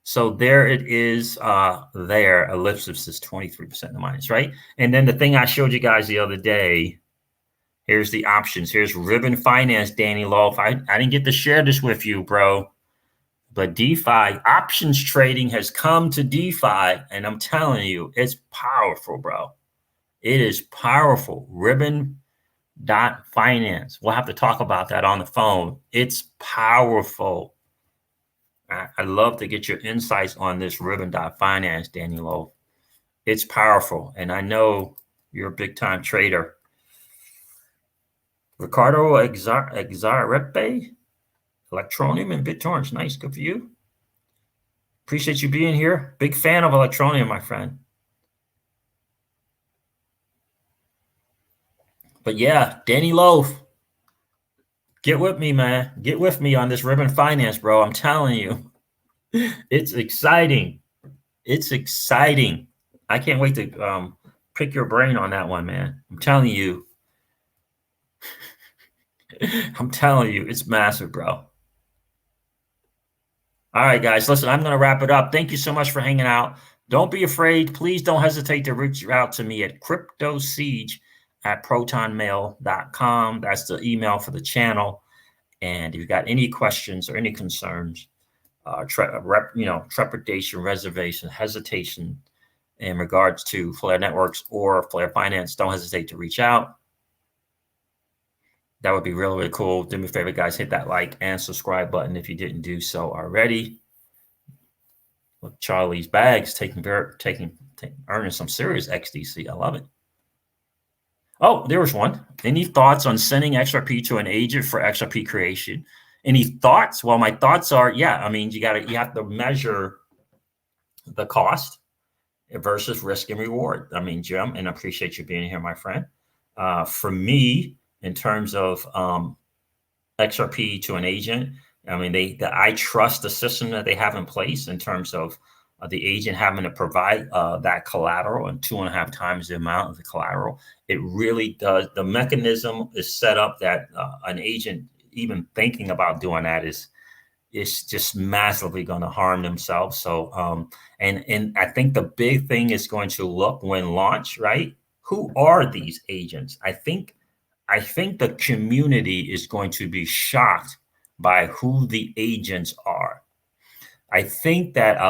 so there it is. There, ellipsis is 23% in the minus, right? And then the thing I showed you guys the other day, here's the options. Here's Ribbon Finance, Danny Loaf. I didn't get to share this with you, bro. But DeFi options trading has come to DeFi, and I'm telling you, it's powerful, bro. It is powerful. Ribbon.finance. We'll have to talk about that on the phone. It's powerful. I'd love to get your insights on this Ribbon.finance, Danny Lowe. It's powerful, and I know you're a big-time trader. Ricardo Exarepe, Electronium and BitTorrents. Nice, good for you. Appreciate you being here. Big fan of Electronium, my friend. But yeah, Danny Loaf, get with me, man. Get with me on this Ribbon Finance, bro. I'm telling you, it's exciting. It's exciting. I can't wait to pick your brain on that one, man. I'm telling you. I'm telling you, it's massive, bro. All right, guys, listen, I'm going to wrap it up. Thank you so much for hanging out. Don't be afraid. Please don't hesitate to reach out to me at cryptosiege@protonmail.com. That's the email for the channel. And if you've got any questions or any concerns, trepidation, reservation, hesitation in regards to Flare Networks or Flare Finance, don't hesitate to reach out. That would be really, really cool. Do me a favor, guys, hit that like and subscribe button if you didn't do so already. Look, Charlie's bags earning some serious XDC. I love it. Oh, there was one. Any thoughts on sending XRP to an agent for XRP creation? Any thoughts? Well, my thoughts are, yeah, I mean, you have to measure the cost versus risk and reward. I mean, Jim, and I appreciate you being here, my friend. For me, in terms of XRP to an agent, I mean, I trust the system that they have in place in terms of the agent having to provide that collateral and 2.5 times the amount of the collateral. It really does. The mechanism is set up that an agent even thinking about doing that is just massively going to harm themselves. So, and I think the big thing is going to look when launched, right? Who are these agents? I think the community is going to be shocked by who the agents are. I think that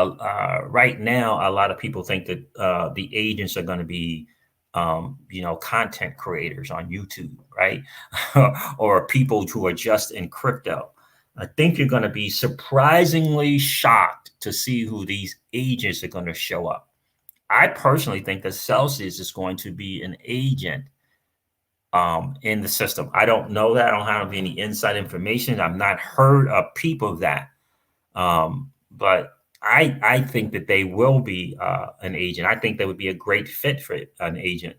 right now, a lot of people think that the agents are going to be, content creators on YouTube, right? Or people who are just in crypto. I think you're going to be surprisingly shocked to see who these agents are going to show up. I personally think that Celsius is going to be an agent in the system. I don't know that. I don't have any inside information. I've not heard a peep of that. But I think that they will be an agent. I think they would be a great fit for an agent.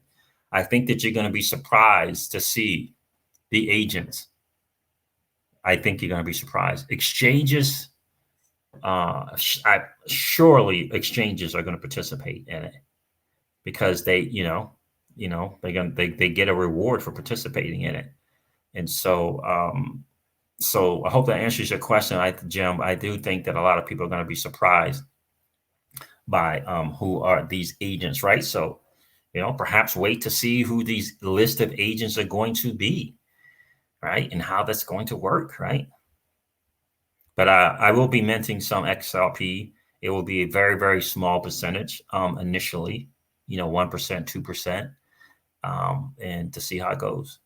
I think that you're going to be surprised to see the agents. I think you're going to be surprised. Exchanges, surely exchanges are going to participate in it because they get a reward for participating in it. And so, so I hope that answers your question, Jim. I do think that a lot of people are going to be surprised by who are these agents, right? So perhaps wait to see who these list of agents are going to be, right? And how that's going to work, right? But I will be minting some XRP. It will be a very, very small percentage initially, 1%, 2%, and to see how it goes.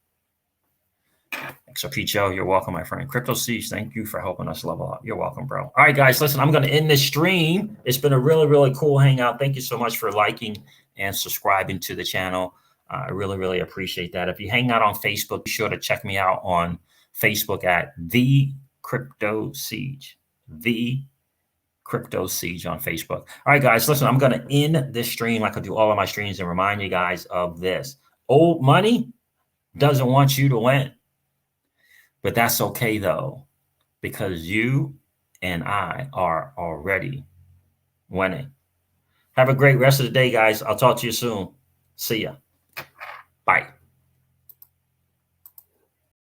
XRP Joe, you're welcome, my friend. Crypto Siege, thank you for helping us level up. You're welcome, bro. All right, guys, listen, I'm going to end this stream. It's been a really, really cool hangout. Thank you so much for liking and subscribing to the channel. I really, really appreciate that. If you hang out on Facebook, be sure to check me out on Facebook at The Crypto Siege. The Crypto Siege on Facebook. All right, guys, listen, I'm going to end this stream like I do all of my streams and remind you guys of this. Old money doesn't want you to win. But that's okay, though, because you and I are already winning. Have a great rest of the day, guys. I'll talk to you soon. See ya.